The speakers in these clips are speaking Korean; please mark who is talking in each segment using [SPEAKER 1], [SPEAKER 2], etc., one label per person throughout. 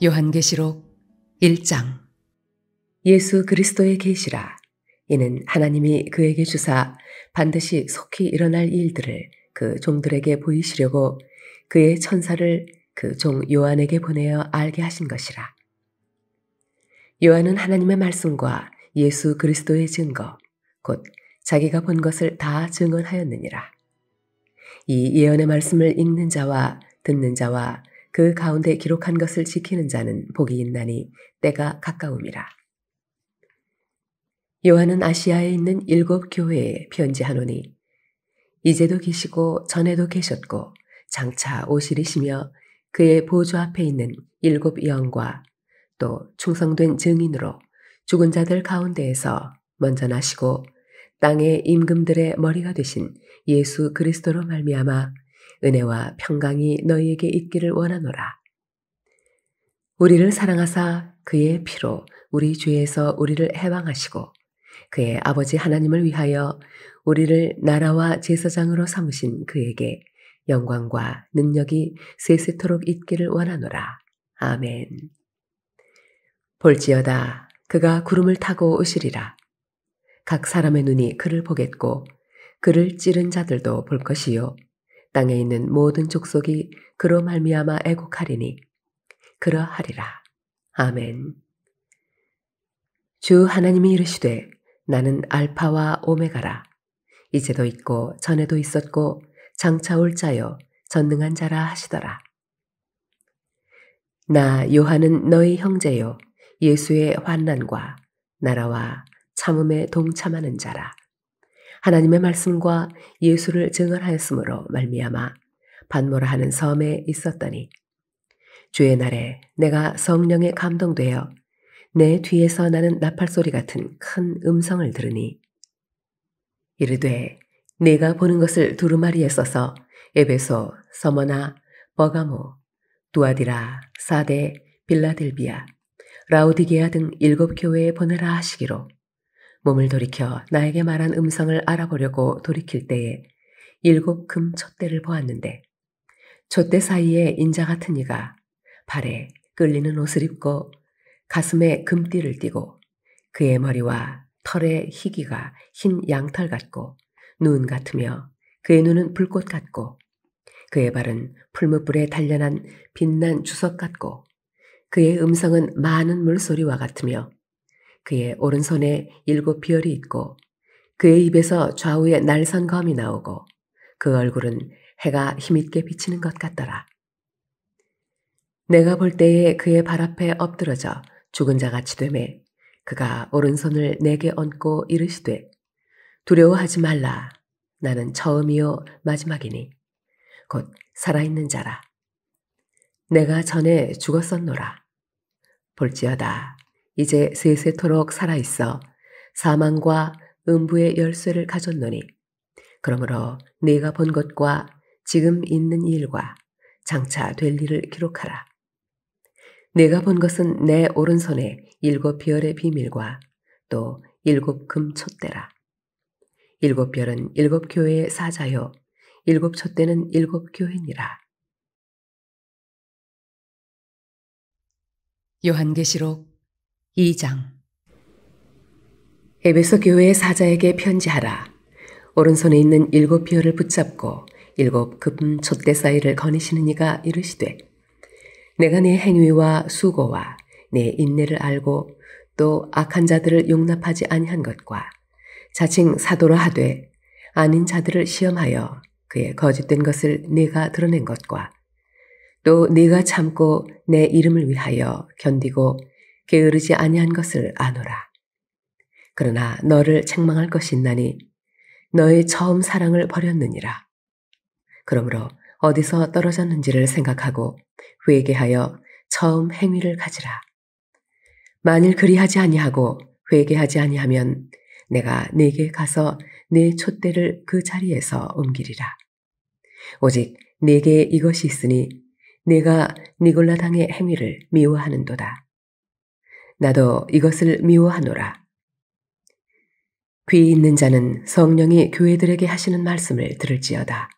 [SPEAKER 1] 요한계시록 1장.
[SPEAKER 2] 예수 그리스도의 계시라. 이는 하나님이 그에게 주사 반드시 속히 일어날 일들을 그 종들에게 보이시려고 그의 천사를 그 종 요한에게 보내어 알게 하신 것이라. 요한은 하나님의 말씀과 예수 그리스도의 증거, 곧 자기가 본 것을 다 증언하였느니라. 이 예언의 말씀을 읽는 자와 듣는 자와 그 가운데 기록한 것을 지키는 자는 복이 있나니 때가 가까움이라. 요한은 아시아에 있는 7 교회에 편지하노니 이제도 계시고 전에도 계셨고 장차 오시리시며 그의 보좌 앞에 있는 7 영과 또 충성된 증인으로 죽은 자들 가운데에서 먼저 나시고 땅의 임금들의 머리가 되신 예수 그리스도로 말미암아 은혜와 평강이 너희에게 있기를 원하노라. 우리를 사랑하사 그의 피로 우리 죄에서 우리를 해방하시고 그의 아버지 하나님을 위하여 우리를 나라와 제사장으로 삼으신 그에게 영광과 능력이 세세토록 있기를 원하노라. 아멘. 볼지어다 그가 구름을 타고 오시리라. 각 사람의 눈이 그를 보겠고 그를 찌른 자들도 볼 것이요 땅에 있는 모든 족속이 그로 말미암아 애곡하리니 그러하리라. 아멘. 주 하나님이 이르시되 나는 알파와 오메가라. 이제도 있고 전에도 있었고 장차 올 자요 전능한 자라 하시더라. 나 요한은 너희 형제요 예수의 환난과 나라와 참음에 동참하는 자라. 하나님의 말씀과 예수를 증언하였으므로 말미암아 반모라 하는 섬에 있었더니 주의 날에 내가 성령에 감동되어 내 뒤에서 나는 나팔소리 같은 큰 음성을 들으니 이르되 네가 보는 것을 두루마리에 써서 에베소, 서머나, 버가모, 두아디라, 사데, 빌라델비아, 라오디게아 등 7 교회에 보내라 하시기로 몸을 돌이켜 나에게 말한 음성을 알아보려고 돌이킬 때에 7 금 촛대를 보았는데 촛대 사이에 인자 같은 이가 발에 끌리는 옷을 입고 가슴에 금띠를 띠고 그의 머리와 털의 희기가 흰 양털 같고 눈 같으며 그의 눈은 불꽃 같고 그의 발은 풀무불에 단련한 빛난 주석 같고 그의 음성은 많은 물소리와 같으며 그의 오른손에 7 비열이 있고 그의 입에서 좌우에 날선 검이 나오고 그 얼굴은 해가 힘있게 비치는 것 같더라. 내가 볼 때에 그의 발 앞에 엎드러져 죽은 자같이 되매 그가 오른손을 내게 얹고 이르시되 두려워하지 말라. 나는 처음이요 마지막이니 곧 살아있는 자라. 내가 전에 죽었었노라. 볼지어다 이제 세세토록 살아있어 사망과 음부의 열쇠를 가졌노니 그러므로 네가 본 것과 지금 있는 일과 장차 될 일을 기록하라. 내가 본 것은 내 오른손에 7 별의 비밀과 또 7 금 촛대라. 7 별은 7 교회의 사자요 7 촛대는 7 교회니라.
[SPEAKER 1] 요한계시록 2장.
[SPEAKER 2] 에베소 교회의 사자에게 편지하라. 오른손에 있는 7 별을 붙잡고 7 금 촛대 사이를 거니시는 이가 이르시되 내가 네 행위와 수고와 네 인내를 알고 또 악한 자들을 용납하지 아니한 것과 자칭 사도라 하되 아닌 자들을 시험하여 그의 거짓된 것을 네가 드러낸 것과 또 네가 참고 내 이름을 위하여 견디고 게으르지 아니한 것을 아노라. 그러나 너를 책망할 것이 있나니 너의 처음 사랑을 버렸느니라. 그러므로 어디서 떨어졌는지를 생각하고 회개하여 처음 행위를 가지라. 만일 그리하지 아니하고 회개하지 아니하면 내가 네게 가서 네 촛대를 그 자리에서 옮기리라. 오직 네게 이것이 있으니 네가 니골라당의 행위를 미워하는도다. 나도 이것을 미워하노라. 귀 있는 자는 성령이 교회들에게 하시는 말씀을 들을지어다.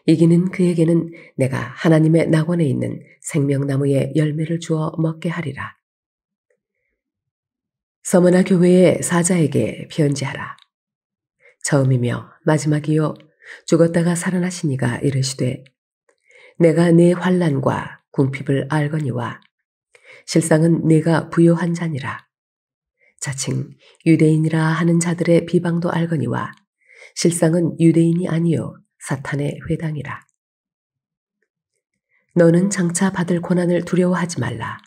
[SPEAKER 2] 이기는 그에게는 내가 하나님의 낙원에 있는 생명나무의 열매를 주어 먹게 하리라. 서머나 교회의 사자에게 편지하라. 처음이며 마지막이요 죽었다가 살아나신 이가 이르시되 내가 네 환난과 궁핍을 알거니와 실상은 네가 부요한 자니라. 자칭 유대인이라 하는 자들의 비방도 알거니와 실상은 유대인이 아니요 사탄의 회당이라. 너는 장차 받을 고난을 두려워하지 말라.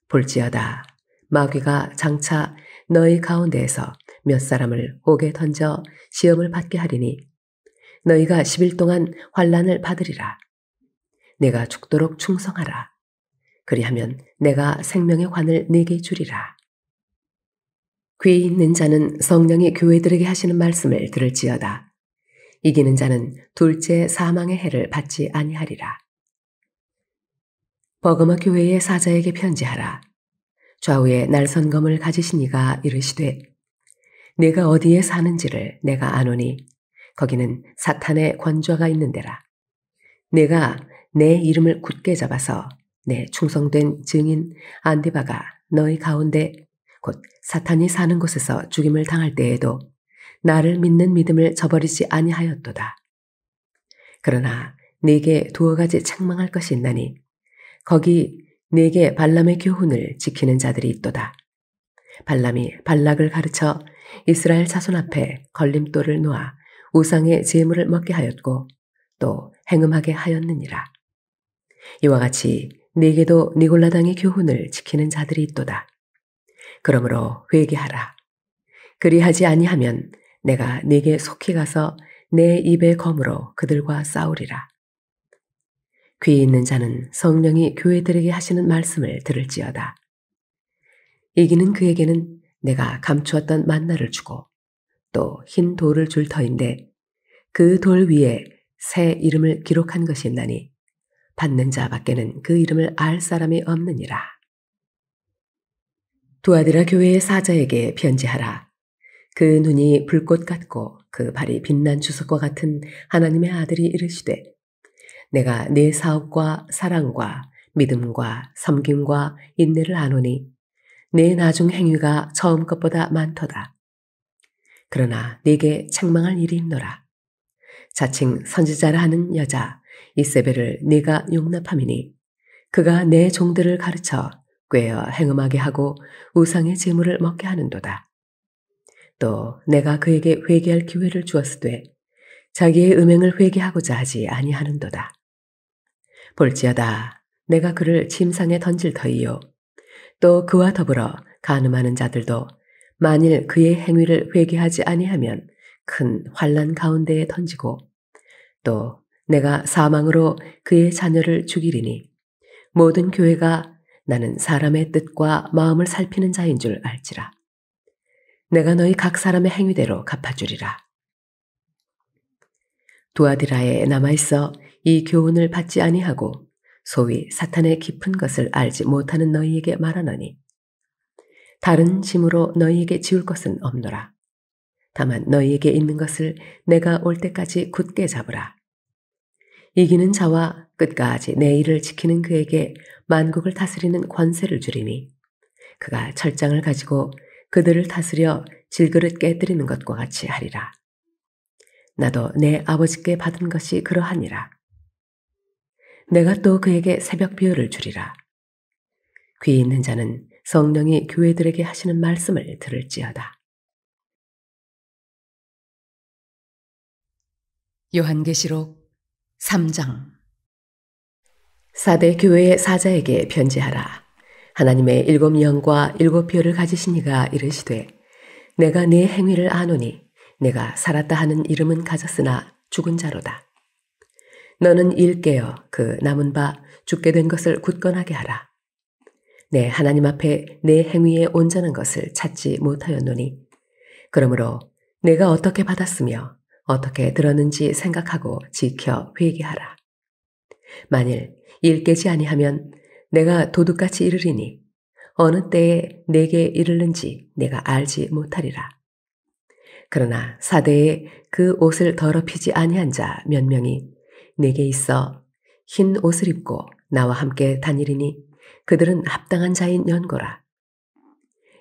[SPEAKER 2] 볼지어다 마귀가 장차 너희 가운데에서 몇 사람을 옥에 던져 시험을 받게 하리니 너희가 10일 동안 환난을 받으리라. 내가 죽도록 충성하라. 그리하면 내가 생명의 관을 네게 주리라. 귀 있는 자는 성령이 교회들에게 하시는 말씀을 들을지어다. 이기는 자는 둘째 사망의 해를 받지 아니하리라. 버거마 교회의 사자에게 편지하라. 좌우에 날선검을 가지신 이가 이르시되 내가 어디에 사는지를 내가 아노니 거기는 사탄의 권좌가 있는 데라. 내가 내 이름을 굳게 잡아서 내 충성된 증인 안디바가 너희 가운데 곧 사탄이 사는 곳에서 죽임을 당할 때에도 나를 믿는 믿음을 저버리지 아니하였도다. 그러나 네게 두어 가지 책망할 것이 있나니 거기 네게 발람의 교훈을 지키는 자들이 있도다. 발람이 발락을 가르쳐 이스라엘 자손 앞에 걸림돌을 놓아 우상의 제물을 먹게 하였고 또 행음하게 하였느니라. 이와 같이 네게도 니골라당의 교훈을 지키는 자들이 있도다. 그러므로 회개하라. 그리하지 아니하면 내가 네게 속히 가서 내 입의 검으로 그들과 싸우리라. 귀 있는 자는 성령이 교회들에게 하시는 말씀을 들을지어다. 이기는 그에게는 내가 감추었던 만나를 주고 또 흰 돌을 줄 터인데 그 돌 위에 새 이름을 기록한 것이 있나니 받는 자밖에는 그 이름을 알 사람이 없느니라. 두아디라 교회의 사자에게 편지하라. 그 눈이 불꽃 같고 그 발이 빛난 주석과 같은 하나님의 아들이 이르시되 내가 네 사업과 사랑과 믿음과 섬김과 인내를 아노니 네 나중 행위가 처음 것보다 많도다. 그러나 네게 책망할 일이 있노라. 자칭 선지자라 하는 여자 이세벨을 네가 용납함이니 그가 내 종들을 가르쳐 꾀어 행음하게 하고 우상의 제물을 먹게 하는도다. 또 내가 그에게 회개할 기회를 주었으되 자기의 음행을 회개하고자 하지 아니하는도다. 볼지어다 내가 그를 침상에 던질 터이요 또 그와 더불어 간음하는 자들도 만일 그의 행위를 회개하지 아니하면 큰 환난 가운데에 던지고 또 내가 사망으로 그의 자녀를 죽이리니 모든 교회가 나는 사람의 뜻과 마음을 살피는 자인 줄 알지라. 내가 너희 각 사람의 행위대로 갚아주리라. 두아디라에 남아있어 이 교훈을 받지 아니하고 소위 사탄의 깊은 것을 알지 못하는 너희에게 말하노니 다른 짐으로 너희에게 지울 것은 없노라. 다만 너희에게 있는 것을 내가 올 때까지 굳게 잡으라. 이기는 자와 끝까지 내 일을 지키는 그에게 만국을 다스리는 권세를 주리니 그가 철장을 가지고 그들을 다스려 질그릇 깨뜨리는 것과 같이 하리라. 나도 내 아버지께 받은 것이 그러하니라. 내가 또 그에게 새벽 비유를 주리라. 귀 있는 자는 성령이 교회들에게 하시는 말씀을 들을지어다.
[SPEAKER 1] 요한계시록 3장.
[SPEAKER 2] 사대 교회의 사자에게 편지하라. 하나님의 7 영과 7 별을 가지신 이가 이르시되 내가 네 행위를 아노니 내가 살았다 하는 이름은 가졌으나 죽은 자로다. 너는 일 깨어 그 남은 바 죽게 된 것을 굳건하게 하라. 내 하나님 앞에 내 행위에 온전한 것을 찾지 못하였노니 그러므로 내가 어떻게 받았으며 어떻게 들었는지 생각하고 지켜 회개하라. 만일 일 깨지 아니하면 내가 도둑같이 이르리니 어느 때에 내게 이르는지 내가 알지 못하리라. 그러나 사대에 그 옷을 더럽히지 아니한 자 몇 명이 내게 있어 흰 옷을 입고 나와 함께 다니리니 그들은 합당한 자인 연고라.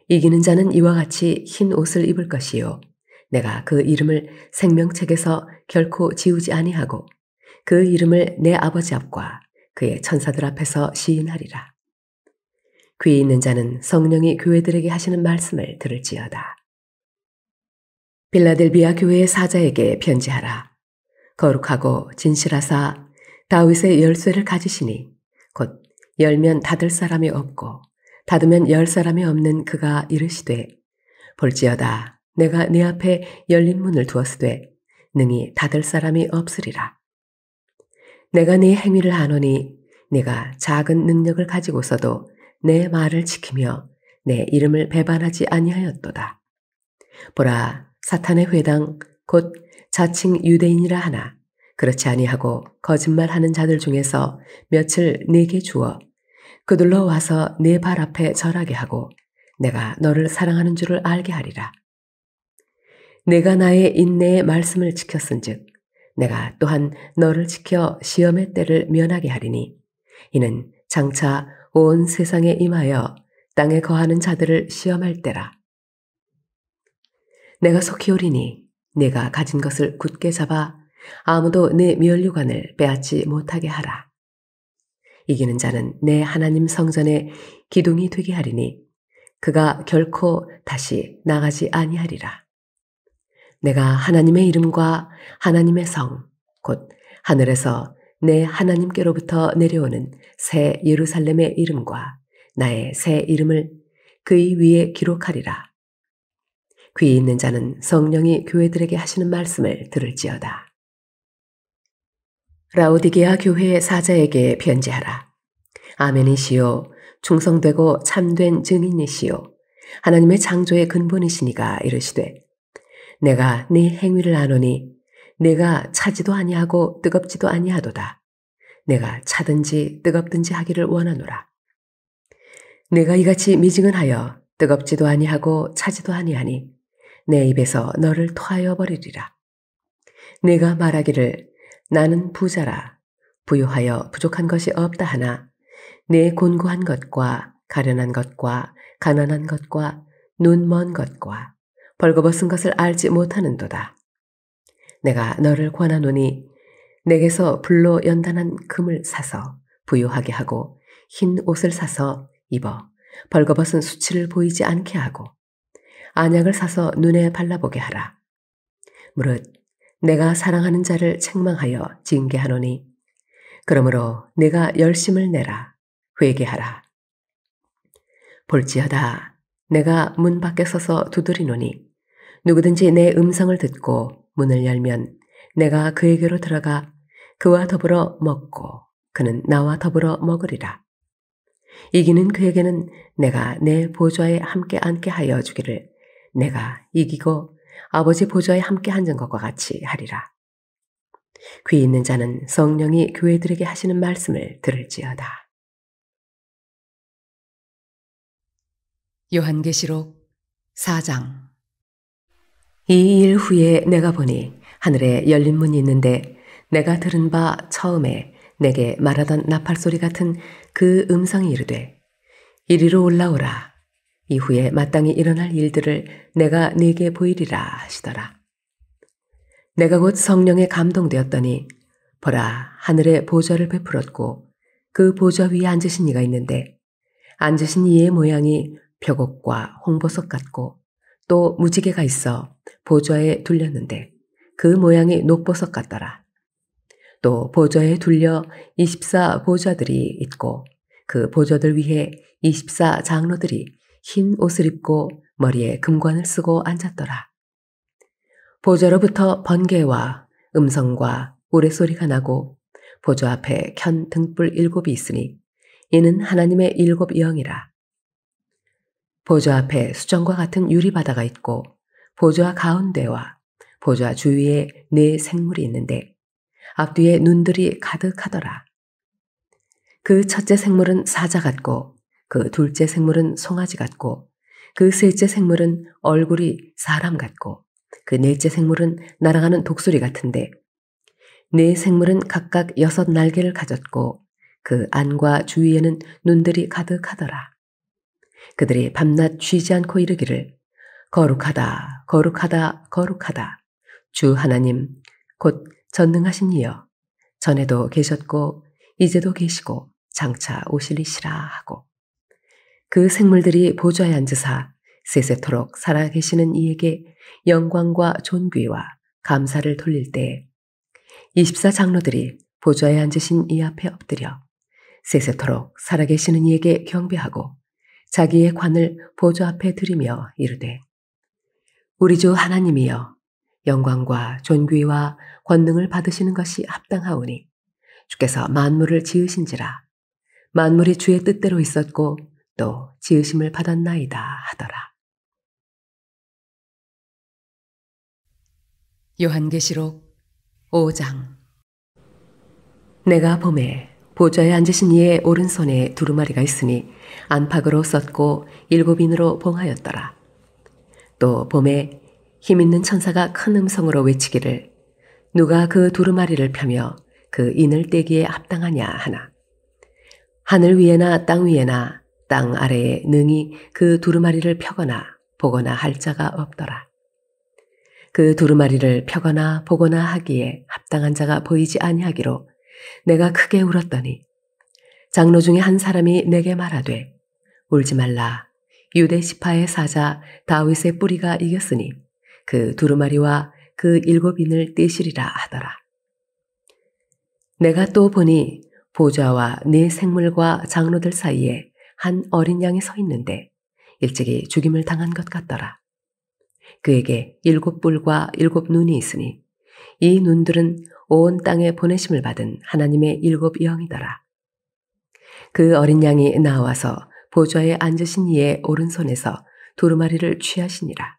[SPEAKER 2] 이기는 자는 이와 같이 흰 옷을 입을 것이요 내가 그 이름을 생명책에서 결코 지우지 아니하고 그 이름을 내 아버지 앞과 그의 천사들 앞에서 시인하리라. 귀 있는 자는 성령이 교회들에게 하시는 말씀을 들을지어다. 빌라델비아 교회의 사자에게 편지하라. 거룩하고 진실하사 다윗의 열쇠를 가지시니 곧 열면 닫을 사람이 없고 닫으면 열 사람이 없는 그가 이르시되 볼지어다 내가 네 앞에 열린 문을 두었으되 능히 닫을 사람이 없으리라. 내가 네 행위를 아노니 네가 작은 능력을 가지고서도 내 말을 지키며 내 이름을 배반하지 아니하였도다. 보라 사탄의 회당 곧 자칭 유대인이라 하나 그렇지 아니하고 거짓말하는 자들 중에서 몇을 네게 주어 그들로 와서 네 발 앞에 절하게 하고 내가 너를 사랑하는 줄을 알게 하리라. 내가 나의 인내의 말씀을 지켰은즉 내가 또한 너를 지켜 시험의 때를 면하게 하리니 이는 장차 온 세상에 임하여 땅에 거하는 자들을 시험할 때라. 내가 속히 오리니 내가 가진 것을 굳게 잡아 아무도 내 면류관을 빼앗지 못하게 하라. 이기는 자는 내 하나님 성전에 기둥이 되게 하리니 그가 결코 다시 나가지 아니하리라. 내가 하나님의 이름과 하나님의 성, 곧 하늘에서 내 하나님께로부터 내려오는 새 예루살렘의 이름과 나의 새 이름을 그의 위에 기록하리라. 귀 있는 자는 성령이 교회들에게 하시는 말씀을 들을지어다. 라오디게아 교회의 사자에게 편지하라. 아멘이시요 충성되고 참된 증인이시요 하나님의 창조의 근본이시니가 이르시되 내가 네 행위를 아노니 내가 차지도 아니하고 뜨겁지도 아니하도다. 내가 차든지 뜨겁든지 하기를 원하노라. 내가 이같이 미증은하여 뜨겁지도 아니하고 차지도 아니하니 내 입에서 너를 토하여 버리리라. 내가 말하기를 나는 부자라 부유하여 부족한 것이 없다 하나 내 곤고한 것과 가련한 것과 가난한 것과 눈 먼 것과 벌거벗은 것을 알지 못하는도다. 내가 너를 권하노니 내게서 불로 연단한 금을 사서 부유하게 하고 흰 옷을 사서 입어 벌거벗은 수치를 보이지 않게 하고 안약을 사서 눈에 발라보게 하라. 무릇 내가 사랑하는 자를 책망하여 징계하노니 그러므로 내가 열심을 내라. 회개하라. 볼지어다 내가 문 밖에 서서 두드리노니 누구든지 내 음성을 듣고 문을 열면 내가 그에게로 들어가 그와 더불어 먹고 그는 나와 더불어 먹으리라. 이기는 그에게는 내가 내 보좌에 함께 앉게 하여 주기를 내가 이기고 아버지 보좌에 함께 앉은 것과 같이 하리라. 귀 있는 자는 성령이 교회들에게 하시는 말씀을 들을지어다.
[SPEAKER 1] 요한계시록 4장.
[SPEAKER 2] 이 일 후에 내가 보니 하늘에 열린 문이 있는데 내가 들은 바 처음에 내게 말하던 나팔 소리 같은 그 음성이 이르되 이리로 올라오라. 이후에 마땅히 일어날 일들을 내가 네게 보이리라 하시더라. 내가 곧 성령에 감동되었더니 보라 하늘에 보좌를 베풀었고 그 보좌 위에 앉으신 이가 있는데 앉으신 이의 모양이 벽옥과 홍보석 같고 또 무지개가 있어 보좌에 둘렸는데 그 모양이 녹보석 같더라. 또 보좌에 둘려 24 보좌들이 있고 그 보좌들 위에 24 장로들이 흰 옷을 입고 머리에 금관을 쓰고 앉았더라. 보좌로부터 번개와 음성과 우레소리가 나고 보좌 앞에 켠 등불 7이 있으니 이는 하나님의 7 영이라. 보좌 앞에 수정과 같은 유리바다가 있고 보좌 가운데와 보좌 주위에 4 생물이 있는데 앞뒤에 눈들이 가득하더라. 그 첫째 생물은 사자 같고 그 둘째 생물은 송아지 같고 그 셋째 생물은 얼굴이 사람 같고 그 넷째 생물은 날아가는 독수리 같은데 네 생물은 각각 6 날개를 가졌고 그 안과 주위에는 눈들이 가득하더라. 그들이 밤낮 쉬지 않고 이르기를 거룩하다 거룩하다 거룩하다 주 하나님 곧 전능하신 이여 전에도 계셨고 이제도 계시고 장차 오실이시라 하고 그 생물들이 보좌에 앉으사 세세토록 살아계시는 이에게 영광과 존귀와 감사를 돌릴 때에 24 장로들이 보좌에 앉으신 이 앞에 엎드려 세세토록 살아계시는 이에게 경배하고 자기의 관을 보좌 앞에 들이며 이르되 우리 주 하나님이여 영광과 존귀와 권능을 받으시는 것이 합당하오니 주께서 만물을 지으신지라 만물이 주의 뜻대로 있었고 또 지으심을 받았나이다 하더라.
[SPEAKER 1] 요한계시록 5장.
[SPEAKER 2] 내가 보매 보좌에 앉으신 이의 오른손에 두루마리가 있으니 안팎으로 썼고 7인으로 봉하였더라. 또 보매 힘있는 천사가 큰 음성으로 외치기를 누가 그 두루마리를 펴며 그 인을 떼기에 합당하냐 하나. 하늘 위에나 땅 위에나 땅 아래에 능히 그 두루마리를 펴거나 보거나 할 자가 없더라. 그 두루마리를 펴거나 보거나 하기에 합당한 자가 보이지 아니하기로 내가 크게 울었더니 장로 중에 한 사람이 내게 말하되 울지 말라 유대 시파의 사자 다윗의 뿌리가 이겼으니 그 두루마리와 그 7인을 떼시리라 하더라. 내가 또 보니 보좌와 네 생물과 장로들 사이에 한 어린 양이 서 있는데 일찍이 죽임을 당한 것 같더라. 그에게 7뿔과 7눈이 있으니 이 눈들은 온 땅에 보내심을 받은 하나님의 7 영이더라. 그 어린 양이 나와서 보좌에 앉으신 이의 오른손에서 두루마리를 취하시니라.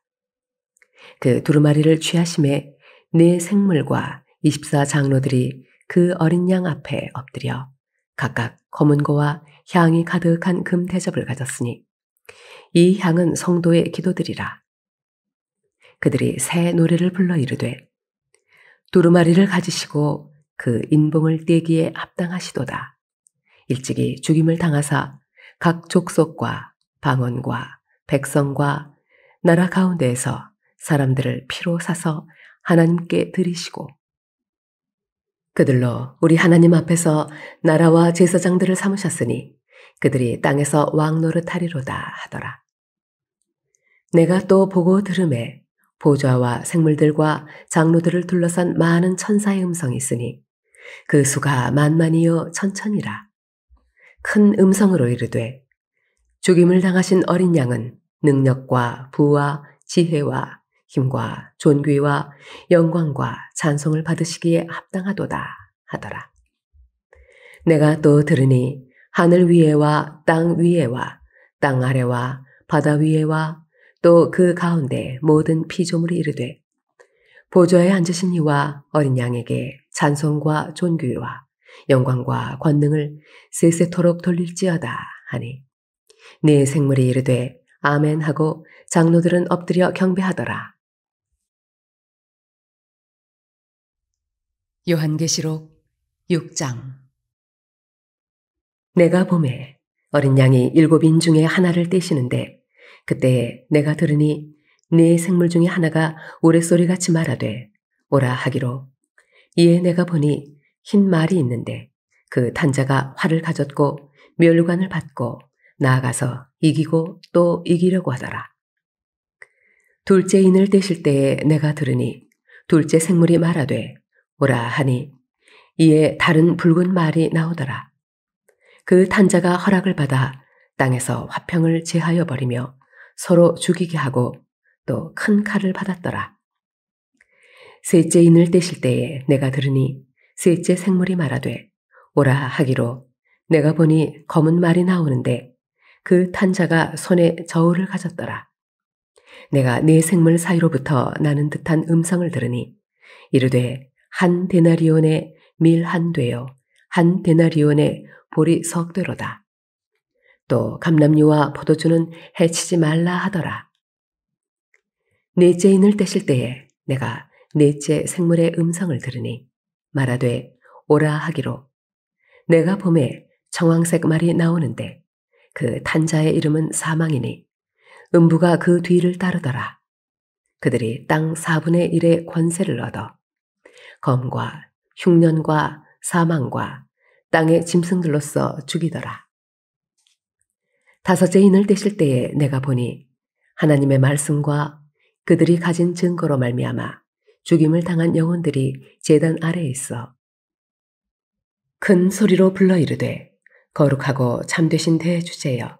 [SPEAKER 2] 그 두루마리를 취하심에 네 생물과 24 장로들이 그 어린 양 앞에 엎드려 각각 검은 고와 향이 가득한 금 대접을 가졌으니 이 향은 성도의 기도들이라. 그들이 새 노래를 불러 이르되 두루마리를 가지시고 그 인봉을 떼기에 합당하시도다. 일찍이 죽임을 당하사 각 족속과 방언과 백성과 나라 가운데에서 사람들을 피로 사서 하나님께 드리시고 그들로 우리 하나님 앞에서 나라와 제사장들을 삼으셨으니 그들이 땅에서 왕 노릇하리로다 하더라. 내가 또 보고 들음에 보좌와 생물들과 장로들을 둘러싼 많은 천사의 음성이 있으니 그 수가 만만이요 천천이라. 큰 음성으로 이르되 죽임을 당하신 어린 양은 능력과 부와 지혜와 힘과 존귀와 영광과 찬송을 받으시기에 합당하도다 하더라. 내가 또 들으니 하늘 위에와 땅 위에와 땅 아래와 바다 위에와 또 그 가운데 모든 피조물이 이르되 보좌에 앉으신 이와 어린 양에게 찬송과 존귀와 영광과 권능을 세세토록 돌릴지어다 하니 네 생물이 이르되 아멘 하고 장로들은 엎드려 경배하더라.
[SPEAKER 1] 요한계시록 6장.
[SPEAKER 2] 내가 보매 어린 양이 7인 중에 하나를 떼시는데 그때 내가 들으니 네 생물 중에 하나가 우레소리같이 말하되 오라 하기로 이에 내가 보니 흰 말이 있는데 그 탄자가 활을 가졌고 멸관을 받고 나아가서 이기고 또 이기려고 하더라. 둘째 인을 떼실 때에 내가 들으니 둘째 생물이 말하되 오라 하니 이에 다른 붉은 말이 나오더라. 그 탄자가 허락을 받아 땅에서 화평을 제하여 버리며 서로 죽이게 하고 또 큰 칼을 받았더라. 셋째 인을 떼실 때에 내가 들으니 셋째 생물이 말하되 오라 하기로 내가 보니 검은 말이 나오는데 그 탄자가 손에 저울을 가졌더라. 내가 네 생물 사이로부터 나는 듯한 음성을 들으니 이르되 한 데나리온에 밀 한 되요 한 데나리온에 보리 석 되로다. 또 감람류와 포도주는 해치지 말라 하더라. 넷째 인을 떼실 때에 내가 넷째 생물의 음성을 들으니 말하되 오라 하기로 내가 봄에 청황색 말이 나오는데 그 탄자의 이름은 사망이니 음부가 그 뒤를 따르더라. 그들이 땅 4분의 1의 권세를 얻어 검과 흉년과 사망과 땅의 짐승들로서 죽이더라. 다섯째 인을 떼실 때에 내가 보니 하나님의 말씀과 그들이 가진 증거로 말미암아 죽임을 당한 영혼들이 제단 아래에 있어 큰 소리로 불러 이르되 거룩하고 참되신 대주제여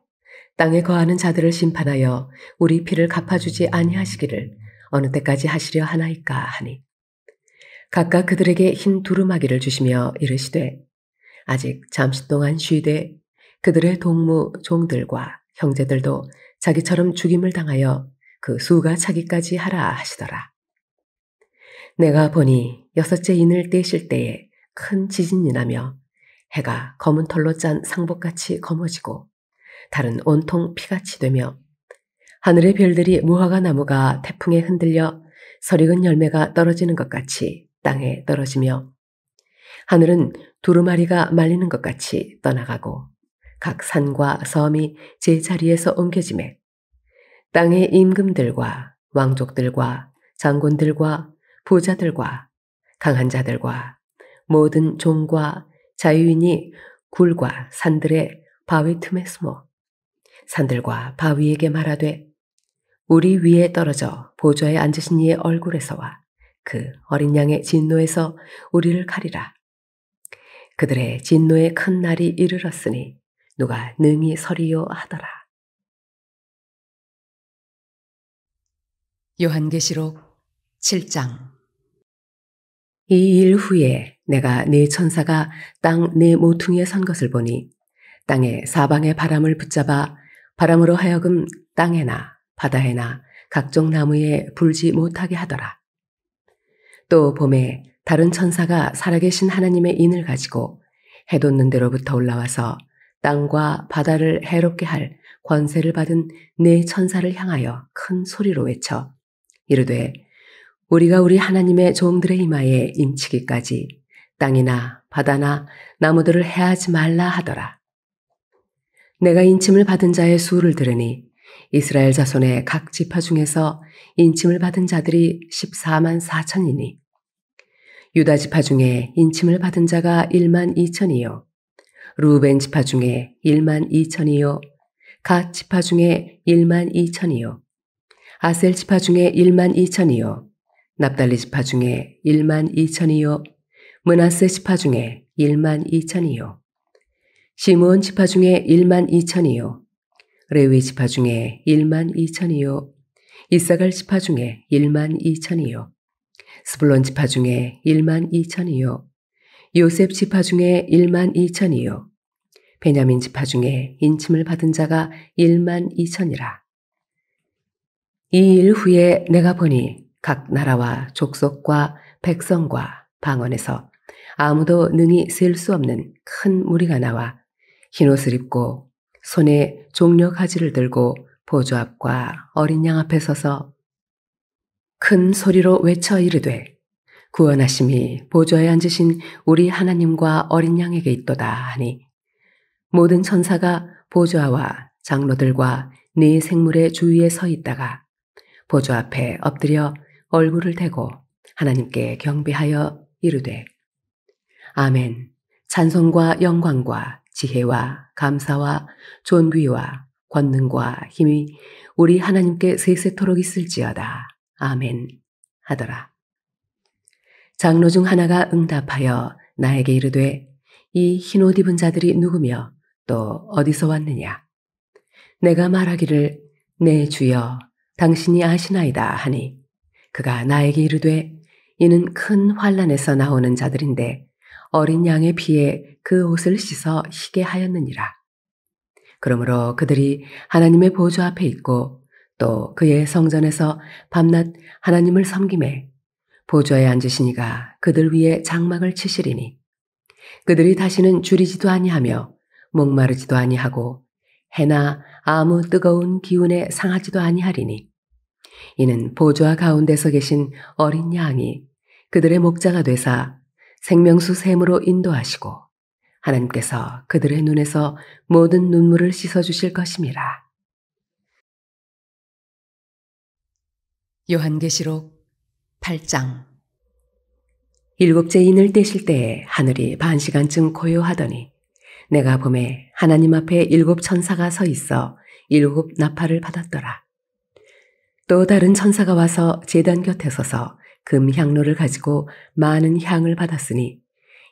[SPEAKER 2] 땅에 거하는 자들을 심판하여 우리 피를 갚아주지 아니하시기를 어느 때까지 하시려 하나이까 하니 각각 그들에게 흰 두루마기를 주시며 이르시되 아직 잠시 동안 쉬되 그들의 동무 종들과 형제들도 자기처럼 죽임을 당하여 그 수가 차기까지 하라 하시더라. 내가 보니 여섯째 인을 떼실 때에 큰 지진이 나며 해가 검은 털로 짠 상복같이 검어지고 달은 온통 피같이 되며 하늘의 별들이 무화과 나무가 태풍에 흔들려 설익은 열매가 떨어지는 것 같이 땅에 떨어지며 하늘은 두루마리가 말리는 것 같이 떠나가고 각 산과 섬이 제자리에서 옮겨지매 땅의 임금들과 왕족들과 장군들과 부자들과 강한 자들과 모든 종과 자유인이 굴과 산들의 바위 틈에 숨어 산들과 바위에게 말하되 우리 위에 떨어져 보좌에 앉으신 이의 얼굴에서와 그 어린 양의 진노에서 우리를 가리라. 그들의 진노의 큰 날이 이르렀으니 누가 능히 서리요 하더라.
[SPEAKER 1] 요한계시록 7장.
[SPEAKER 2] 이 일 후에 내가 네 천사가 땅 네 모퉁이에 선 것을 보니 땅의 사방의 바람을 붙잡아 바람으로 하여금 땅에나 바다에나 각종 나무에 불지 못하게 하더라. 또 봄에 다른 천사가 살아계신 하나님의 인을 가지고 해 돋는 데로부터 올라와서 땅과 바다를 해롭게 할 권세를 받은 네 천사를 향하여 큰 소리로 외쳐 이르되 우리가 우리 하나님의 종들의 이마에 인치기까지 땅이나 바다나 나무들을 해하지 말라 하더라. 내가 인침을 받은 자의 수를 들으니 이스라엘 자손의 각 지파 중에서 인침을 받은 자들이 14만 4천이니 유다 지파 중에 인침을 받은 자가 1만 2천이요 루벤 지파 중에 1만 2천이요 갓 지파 중에 1만 2천이요 아셀 지파 중에 1만 2천이요 납달리 지파 중에 1만 2천이요 므낫세 지파 중에 1만 2천이요 시므온 지파 중에 1만 2천이요 레위 지파 중에 1만 2천이요 이사갈 지파 중에 1만 2천이요 스불론 지파 중에 1만 2천이요 요셉 지파 중에 1만 2천이요 베냐민 지파 중에 인침을 받은 자가 1만 2천이라. 이 일 후에 내가 보니 각 나라와 족속과 백성과 방언에서 아무도 능히 셀 수 없는 큰 무리가 나와 흰옷을 입고 손에 종려 가지를 들고 보좌 앞과 어린 양 앞에 서서 큰 소리로 외쳐 이르되 구원하심이 보좌에 앉으신 우리 하나님과 어린 양에게 있도다 하니 모든 천사가 보좌와 장로들과 네 생물의 주위에 서 있다가 보좌 앞에 엎드려 얼굴을 대고 하나님께 경배하여 이르되 아멘 찬송과 영광과 지혜와 감사와 존귀와 권능과 힘이 우리 하나님께 세세토록 있을지어다. 아멘 하더라. 장로 중 하나가 응답하여 나에게 이르되 이 흰옷 입은 자들이 누구며 또 어디서 왔느냐. 내가 말하기를 내 주여 당신이 아시나이다 하니 그가 나에게 이르되 이는 큰 환난에서 나오는 자들인데 어린 양의 피에 그 옷을 씻어 희게 하였느니라. 그러므로 그들이 하나님의 보좌 앞에 있고 또 그의 성전에서 밤낮 하나님을 섬김에 보좌에 앉으시니가 그들 위에 장막을 치시리니 그들이 다시는 줄이지도 아니하며 목마르지도 아니하고 해나 아무 뜨거운 기운에 상하지도 아니하리니 이는 보좌 가운데서 계신 어린 양이 그들의 목자가 되사 생명수 샘으로 인도하시고 하나님께서 그들의 눈에서 모든 눈물을 씻어주실 것임이라.
[SPEAKER 1] 요한계시록 8장.
[SPEAKER 2] 일곱째 인을 떼실 때에 하늘이 반시간쯤 고요하더니 내가 보매 하나님 앞에 일곱 천사가 서 있어 일곱 나팔을 받았더라. 또 다른 천사가 와서 제단 곁에 서서 금 향로를 가지고 많은 향을 받았으니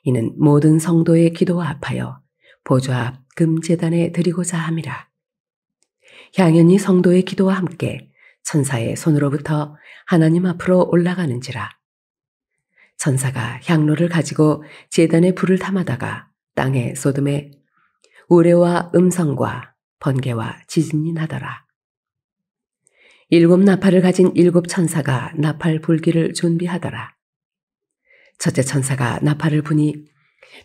[SPEAKER 2] 이는 모든 성도의 기도와 합하여 보좌 앞 금 제단에 드리고자 함이라. 향연이 성도의 기도와 함께 천사의 손으로부터 하나님 앞으로 올라가는지라. 천사가 향로를 가지고 제단에 불을 담아다가 땅에 쏟음에 우레와 음성과 번개와 지진이 나더라. 일곱 나팔을 가진 일곱 천사가 나팔 불기를 준비하더라. 첫째 천사가 나팔을 부니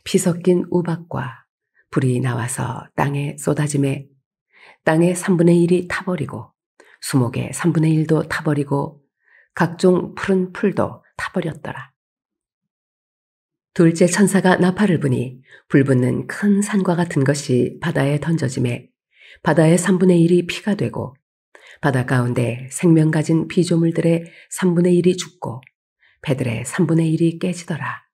[SPEAKER 2] 피 섞인 우박과 불이 나와서 땅에 쏟아짐에 땅의 3분의 1이 타버리고 수목의 3분의 1도 타버리고 각종 푸른 풀도 타버렸더라. 둘째 천사가 나팔을 부니 불붙는 큰 산과 같은 것이 바다에 던져짐에 바다의 3분의 1이 피가 되고 바다 가운데 생명 가진 피조물들의 3분의 1이 죽고 배들의 3분의 1이 깨지더라.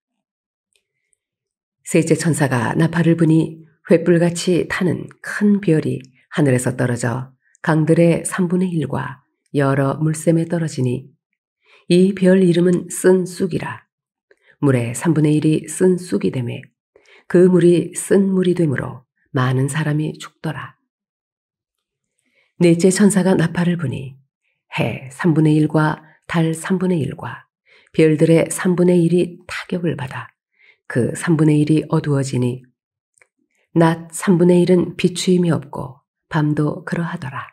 [SPEAKER 2] 셋째 천사가 나팔을 부니 횃불같이 타는 큰 별이 하늘에서 떨어져 강들의 3분의 1과 여러 물샘에 떨어지니 이 별 이름은 쓴 쑥이라. 물의 3분의 1이 쓴 쑥이 되매 그 물이 쓴 물이 되므로 많은 사람이 죽더라. 넷째 천사가 나팔을 부니 해 3분의 1과 달 3분의 1과 별들의 3분의 1이 타격을 받아 그 3분의 1이 어두워지니 낮 3분의 1은 비추임이 없고 밤도 그러하더라.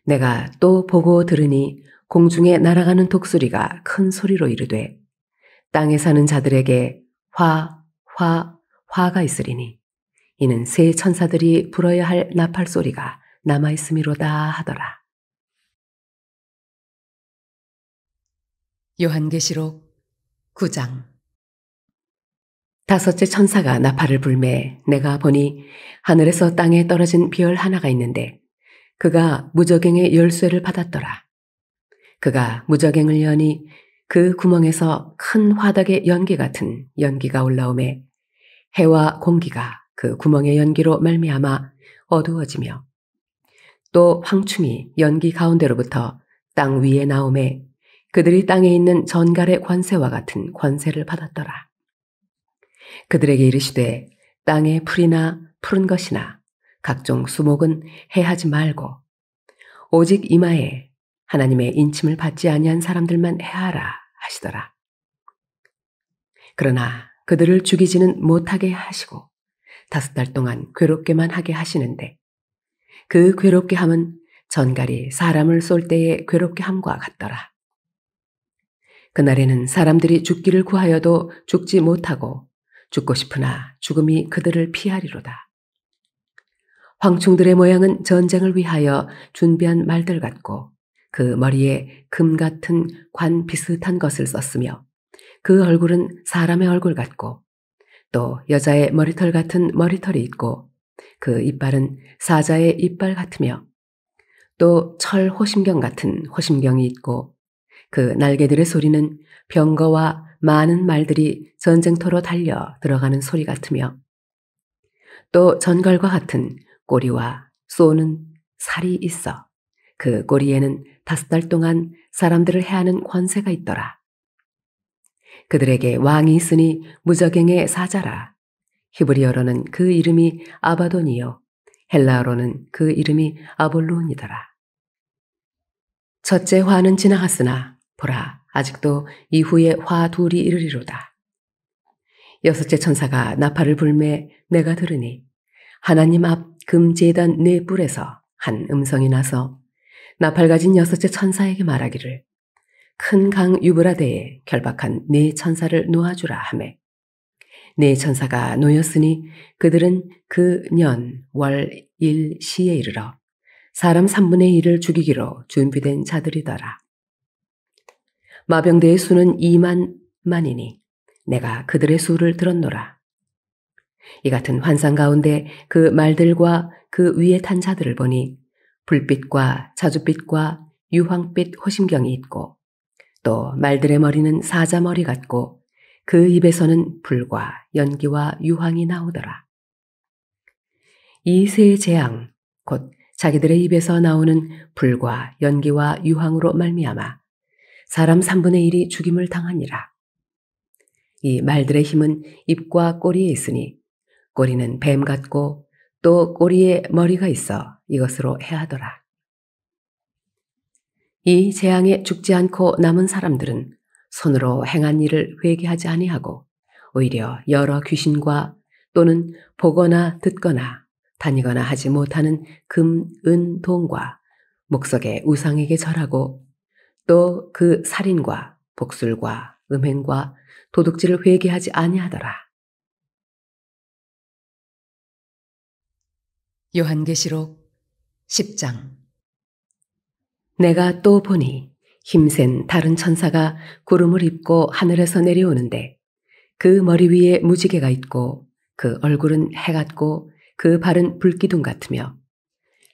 [SPEAKER 2] 내가 또 보고 들으니 공중에 날아가는 독수리가 큰 소리로 이르되 땅에 사는 자들에게 화가 있으리니 이는 세 천사들이 불어야 할 나팔 소리가 남아있음이로다 하더라.
[SPEAKER 1] 요한계시록 9장.
[SPEAKER 2] 다섯째 천사가 나팔을 불매 내가 보니 하늘에서 땅에 떨어진 별 하나가 있는데 그가 무저갱의 열쇠를 받았더라. 그가 무저갱을 여니 그 구멍에서 큰 화덕의 연기 같은 연기가 올라오매 해와 공기가 그 구멍의 연기로 말미암아 어두워지며 또 황충이 연기 가운데로부터 땅 위에 나오매 그들이 땅에 있는 전갈의 권세와 같은 권세를 받았더라. 그들에게 이르시되 땅에 풀이나 푸른 것이나 각종 수목은 해하지 말고 오직 이마에 하나님의 인침을 받지 아니한 사람들만 해하라 하시더라. 그러나 그들을 죽이지는 못하게 하시고 5달 동안 괴롭게만 하게 하시는데 그 괴롭게 함은 전갈이 사람을 쏠 때의 괴롭게 함과 같더라. 그날에는 사람들이 죽기를 구하여도 죽지 못하고 죽고 싶으나 죽음이 그들을 피하리로다. 황충들의 모양은 전쟁을 위하여 준비한 말들 같고 그 머리에 금 같은 관 비슷한 것을 썼으며 그 얼굴은 사람의 얼굴 같고 또 여자의 머리털 같은 머리털이 있고 그 이빨은 사자의 이빨 같으며 또 철 호심경 같은 호심경이 있고 그 날개들의 소리는 병거와 많은 말들이 전쟁터로 달려 들어가는 소리 같으며 또 전갈과 같은 꼬리와 쏘는 살이 있어 그 꼬리에는 5달 동안 사람들을 해하는 권세가 있더라. 그들에게 왕이 있으니 무저갱의 사자라. 히브리어로는 그 이름이 아바돈이요 헬라어로는 그 이름이 아볼론이더라. 첫째 화는 지나갔으나 보라 아직도 이후에 화 둘이 이르리로다. 여섯째 천사가 나팔을 불매 내가 들으니 하나님 앞 금제단 네 뿔에서 한 음성이 나서 나팔 가진 여섯째 천사에게 말하기를 큰 강 유브라데에 결박한 네 천사를 놓아주라 하매 네 천사가 놓였으니 그들은 그 년, 월, 일, 시에 이르러 사람 3분의 1을 죽이기로 준비된 자들이더라. 마병대의 수는 2만 만이니 내가 그들의 수를 들었노라. 이 같은 환상 가운데 그 말들과 그 위에 탄 자들을 보니 불빛과 자줏빛과 유황빛 호심경이 있고 또 말들의 머리는 사자머리 같고 그 입에서는 불과 연기와 유황이 나오더라. 이 세 재앙 곧 자기들의 입에서 나오는 불과 연기와 유황으로 말미암아 사람 3분의 1이 죽임을 당하니라. 이 말들의 힘은 입과 꼬리에 있으니 꼬리는 뱀 같고 또 꼬리에 머리가 있어 이것으로 해하더라. 이 재앙에 죽지 않고 남은 사람들은 손으로 행한 일을 회개하지 아니하고 오히려 여러 귀신과 또는 보거나 듣거나 다니거나 하지 못하는 금, 은, 동과 목석의 우상에게 절하고 또 그 살인과 복술과 음행과 도둑질을 회개하지 아니하더라.
[SPEAKER 1] 요한계시록 10장.
[SPEAKER 2] 내가 또 보니 힘센 다른 천사가 구름을 입고 하늘에서 내려오는데 그 머리 위에 무지개가 있고 그 얼굴은 해 같고 그 발은 불기둥 같으며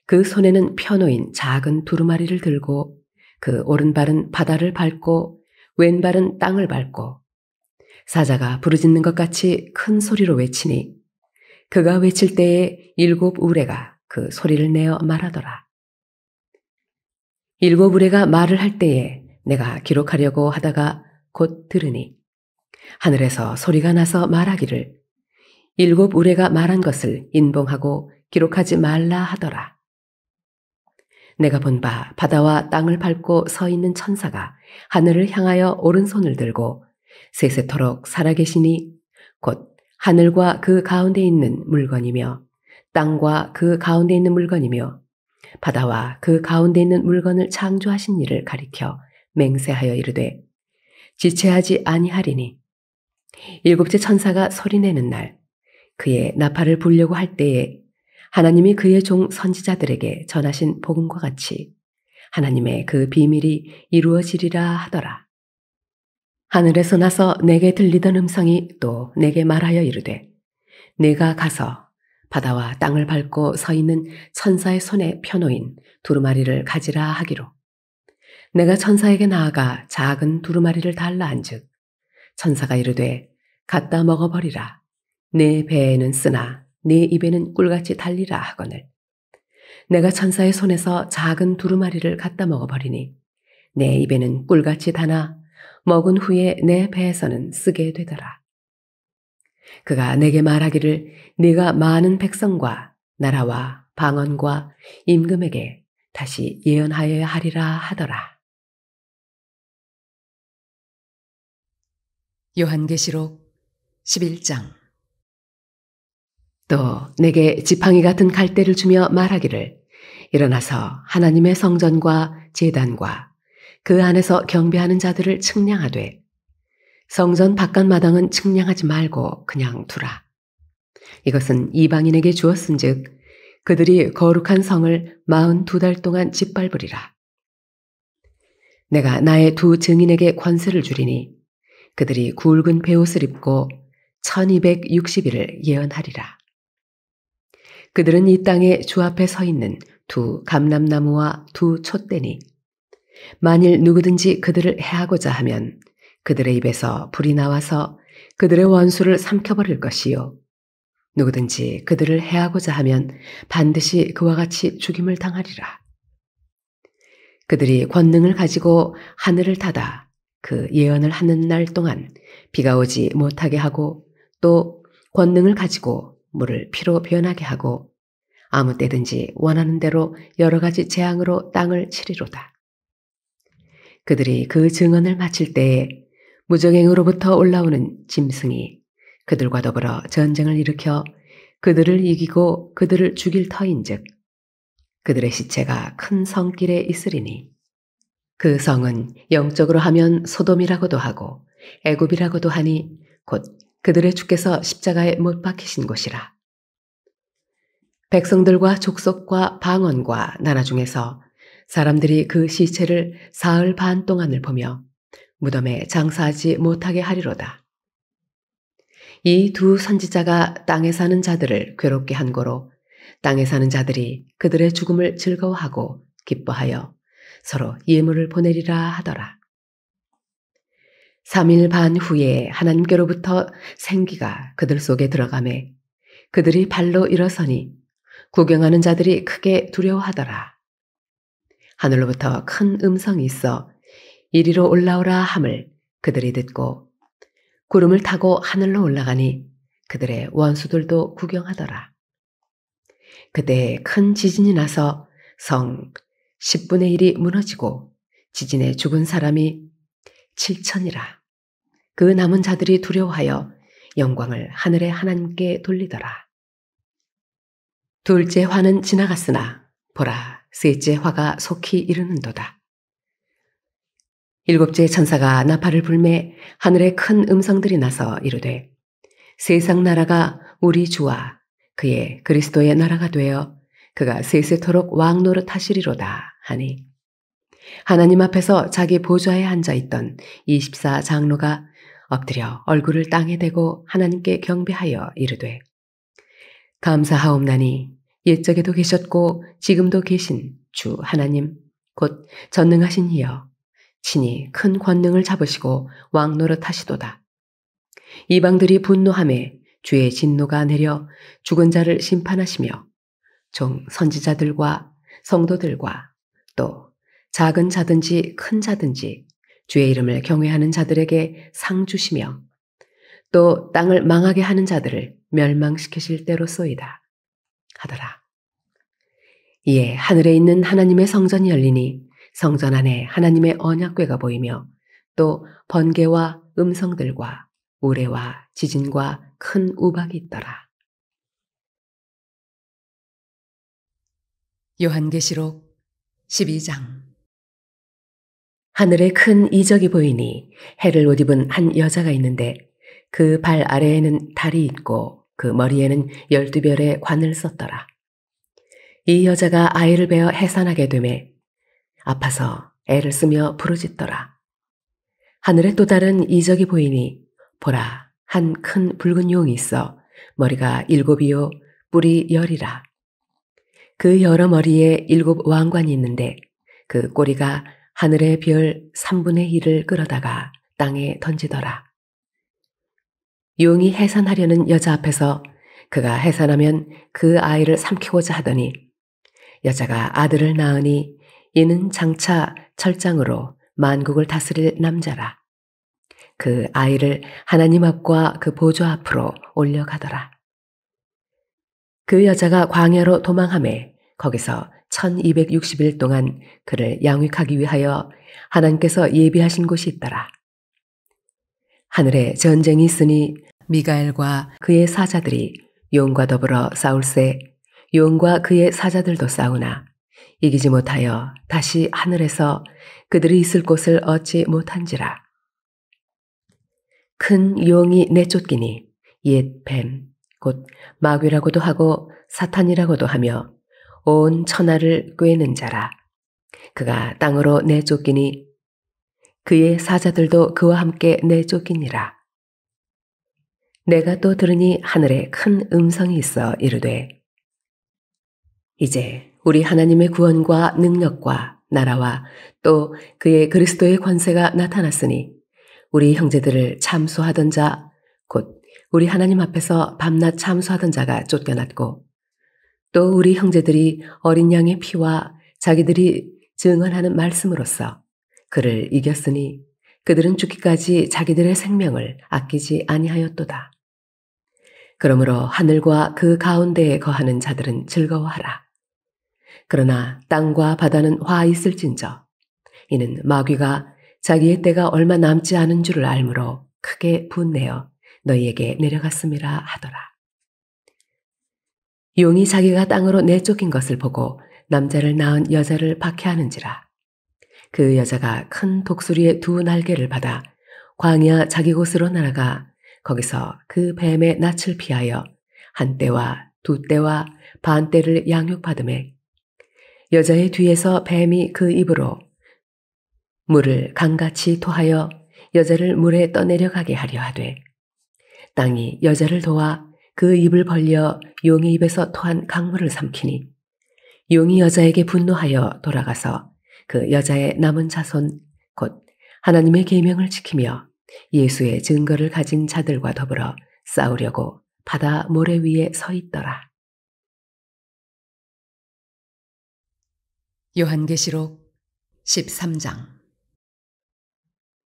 [SPEAKER 2] 그 손에는 펴놓인 작은 두루마리를 들고 그 오른발은 바다를 밟고 왼발은 땅을 밟고 사자가 부르짖는 것 같이 큰 소리로 외치니 그가 외칠 때에 7 우레가 그 소리를 내어 말하더라. 7 우레가 말을 할 때에 내가 기록하려고 하다가 곧 들으니 하늘에서 소리가 나서 말하기를 7 우레가 말한 것을 인봉하고 기록하지 말라 하더라. 내가 본 바 바다와 땅을 밟고 서 있는 천사가 하늘을 향하여 오른손을 들고 세세토록 살아계시니 곧 하늘과 그 가운데 있는 물건이며 땅과 그 가운데 있는 물건이며 바다와 그 가운데 있는 물건을 창조하신 이를 가리켜 맹세하여 이르되 지체하지 아니하리니 7째 천사가 소리내는 날 그의 나팔을 불려고 할 때에 하나님이 그의 종 선지자들에게 전하신 복음과 같이 하나님의 그 비밀이 이루어지리라 하더라. 하늘에서 나서 내게 들리던 음성이 또 내게 말하여 이르되 내가 가서 바다와 땅을 밟고 서 있는 천사의 손에 펴놓인 두루마리를 가지라 하기로 내가 천사에게 나아가 작은 두루마리를 달라 한즉 천사가 이르되 갖다 먹어버리라. 내 배에는 쓰나 내 입에는 꿀같이 달리라 하거늘 내가 천사의 손에서 작은 두루마리를 갖다 먹어버리니 내 입에는 꿀같이 다나 먹은 후에 내 배에서는 쓰게 되더라. 그가 내게 말하기를 네가 많은 백성과 나라와 방언과 임금에게 다시 예언하여야 하리라 하더라.
[SPEAKER 1] 요한계시록 11장.
[SPEAKER 2] 또 내게 지팡이 같은 갈대를 주며 말하기를 일어나서 하나님의 성전과 제단과 그 안에서 경배하는 자들을 측량하되 성전 바깥마당은 측량하지 말고 그냥 두라. 이것은 이방인에게 주었은즉 그들이 거룩한 성을 42달 동안 짓밟으리라. 내가 나의 2 증인에게 권세를 주리니 그들이 굵은 베옷을 입고 1260일을 예언하리라. 그들은 이 땅에 주 앞에 서 있는 2 감람나무와 2 촛대니 만일 누구든지 그들을 해하고자 하면 그들의 입에서 불이 나와서 그들의 원수를 삼켜버릴 것이요 누구든지 그들을 해하고자 하면 반드시 그와 같이 죽임을 당하리라. 그들이 권능을 가지고 하늘을 닫아 그 예언을 하는 날 동안 비가 오지 못하게 하고 또 권능을 가지고 물을 피로 변하게 하고 아무 때든지 원하는 대로 여러 가지 재앙으로 땅을 치리로다. 그들이 그 증언을 마칠 때에 무정행으로부터 올라오는 짐승이 그들과 더불어 전쟁을 일으켜 그들을 이기고 그들을 죽일 터인즉 그들의 시체가 큰 성길에 있으리니 그 성은 영적으로 하면 소돔이라고도 하고 애굽이라고도 하니 곧 그들의 주께서 십자가에 못 박히신 곳이라. 백성들과 족속과 방언과 나라 중에서 사람들이 그 시체를 사흘 반 동안을 보며 무덤에 장사하지 못하게 하리로다. 이 두 선지자가 땅에 사는 자들을 괴롭게 한 고로 땅에 사는 자들이 그들의 죽음을 즐거워하고 기뻐하여 서로 예물을 보내리라 하더라. 3일 반 후에 하나님께로부터 생기가 그들 속에 들어가매 그들이 발로 일어서니 구경하는 자들이 크게 두려워하더라. 하늘로부터 큰 음성이 있어 이리로 올라오라 함을 그들이 듣고 구름을 타고 하늘로 올라가니 그들의 원수들도 구경하더라. 그때 큰 지진이 나서 성 10분의 1이 무너지고 지진에 죽은 사람이 7천이라. 그 남은 자들이 두려워하여 영광을 하늘의 하나님께 돌리더라. 둘째 화는 지나갔으나 보라, 셋째 화가 속히 이르는도다. 일곱째 천사가 나팔을 불매 하늘에 큰 음성들이 나서 이르되 세상 나라가 우리 주와 그의 그리스도의 나라가 되어 그가 세세토록 왕노릇 하시리로다 하니 하나님 앞에서 자기 보좌에 앉아있던 24 장로가 엎드려 얼굴을 땅에 대고 하나님께 경배하여 이르되 감사하옵나니 옛적에도 계셨고 지금도 계신 주 하나님 곧 전능하신 이여 친히 큰 권능을 잡으시고 왕노릇 하시도다. 이방들이 분노하매 주의 진노가 내려 죽은 자를 심판하시며 종 선지자들과 성도들과 또 작은 자든지 큰 자든지 주의 이름을 경외하는 자들에게 상 주시며 또 땅을 망하게 하는 자들을 멸망시키실 때로소이다 하더라. 이에 하늘에 있는 하나님의 성전이 열리니 성전 안에 하나님의 언약궤가 보이며 또 번개와 음성들과 우레와 지진과 큰 우박이 있더라.
[SPEAKER 1] 요한계시록 12장.
[SPEAKER 2] 하늘에 큰 이적이 보이니 해를 옷 입은 한 여자가 있는데 그 발 아래에는 달이 있고 그 머리에는 12별의 관을 썼더라. 이 여자가 아이를 베어 해산하게 되매 아파서 애를 쓰며 부르짖더라. 하늘에 또 다른 이적이 보이니 보라, 한 큰 붉은 용이 있어 머리가 7이요 뿔이 10이라. 그 여러 머리에 7 왕관이 있는데 그 꼬리가 하늘의 별 3분의 1을 끌어다가 땅에 던지더라. 용이 해산하려는 여자 앞에서 그가 해산하면 그 아이를 삼키고자 하더니 여자가 아들을 낳으니 이는 장차 철장으로 만국을 다스릴 남자라. 그 아이를 하나님 앞과 그 보좌 앞으로 올려가더라. 그 여자가 광야로 도망하매 거기서 1260일 동안 그를 양육하기 위하여 하나님께서 예비하신 곳이 있더라. 하늘에 전쟁이 있으니 미가엘과 그의 사자들이 용과 더불어 싸울세 용과 그의 사자들도 싸우나 이기지 못하여 다시 하늘에서 그들이 있을 곳을 얻지 못한지라. 큰 용이 내쫓기니 옛 뱀, 곧 마귀라고도 하고 사탄이라고도 하며 온 천하를 꿰는 자라. 그가 땅으로 내쫓기니 그의 사자들도 그와 함께 내쫓기니라. 내가 또 들으니 하늘에 큰 음성이 있어 이르되 이제 우리 하나님의 구원과 능력과 나라와 또 그의 그리스도의 권세가 나타났으니 우리 형제들을 참소하던 자 곧 우리 하나님 앞에서 밤낮 참소하던 자가 쫓겨났고 또 우리 형제들이 어린 양의 피와 자기들이 증언하는 말씀으로써 그를 이겼으니 그들은 죽기까지 자기들의 생명을 아끼지 아니하였도다. 그러므로 하늘과 그 가운데에 거하는 자들은 즐거워하라. 그러나 땅과 바다는 화 있을진저 이는 마귀가 자기의 때가 얼마 남지 않은 줄을 알므로 크게 분내어 너희에게 내려갔음이라 하더라. 용이 자기가 땅으로 내쫓긴 것을 보고 남자를 낳은 여자를 박해하는지라. 그 여자가 큰 독수리의 2 날개를 받아 광야 자기 곳으로 날아가 거기서 그 뱀의 낯을 피하여 1때와 2때와 반때를 양육받으매 여자의 뒤에서 뱀이 그 입으로 물을 강같이 토하여 여자를 물에 떠내려가게 하려 하되 땅이 여자를 도와 그 입을 벌려 용의 입에서 토한 강물을 삼키니 용이 여자에게 분노하여 돌아가서 그 여자의 남은 자손 곧 하나님의 계명을 지키며 예수의 증거를 가진 자들과 더불어 싸우려고 바다 모래 위에 서 있더라.
[SPEAKER 1] 요한계시록 13장.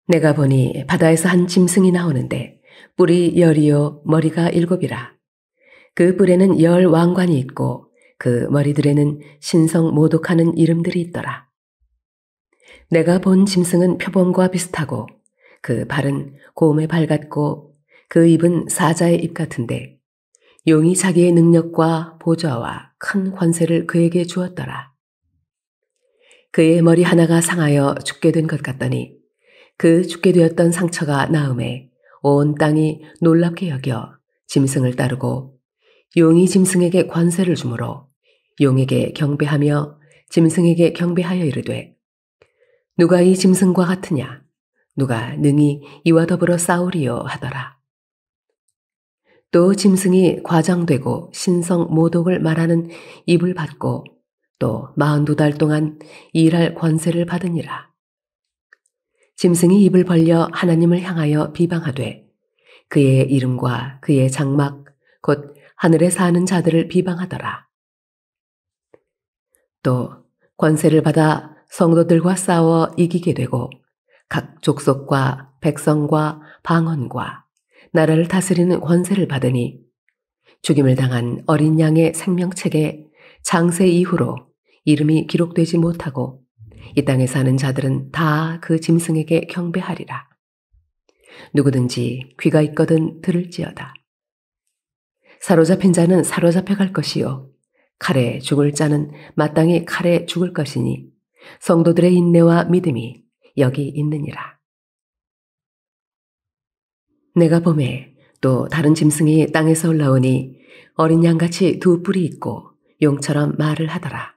[SPEAKER 2] 내가 보니 바다에서 한 짐승이 나오는데 뿔이 10이요 머리가 7이라. 그 뿔에는 10 왕관이 있고 그 머리들에는 신성 모독하는 이름들이 있더라. 내가 본 짐승은 표범과 비슷하고 그 발은 곰의 발 같고 그 입은 사자의 입 같은데 용이 자기의 능력과 보좌와 큰 권세를 그에게 주었더라. 그의 머리 하나가 상하여 죽게 된 것 같더니 그 죽게 되었던 상처가 나음에 온 땅이 놀랍게 여겨 짐승을 따르고 용이 짐승에게 권세를 주므로 용에게 경배하며 짐승에게 경배하여 이르되 누가 이 짐승과 같으냐 누가 능히 이와 더불어 싸우리요 하더라. 또 짐승이 과장되고 신성 모독을 말하는 입을 받고 또 42달 동안 일할 권세를 받으니라. 짐승이 입을 벌려 하나님을 향하여 비방하되 그의 이름과 그의 장막 곧 하늘에 사는 자들을 비방하더라. 또 권세를 받아 성도들과 싸워 이기게 되고 각 족속과 백성과 방언과 나라를 다스리는 권세를 받으니 죽임을 당한 어린 양의 생명책에 장세 이후로 이름이 기록되지 못하고 이 땅에 사는 자들은 다 그 짐승에게 경배하리라. 누구든지 귀가 있거든 들을지어다. 사로잡힌 자는 사로잡혀 갈 것이요 칼에 죽을 자는 마땅히 칼에 죽을 것이니 성도들의 인내와 믿음이 여기 있느니라. 내가 보매 또 다른 짐승이 땅에서 올라오니 어린 양같이 2 뿔이 있고 용처럼 말을 하더라.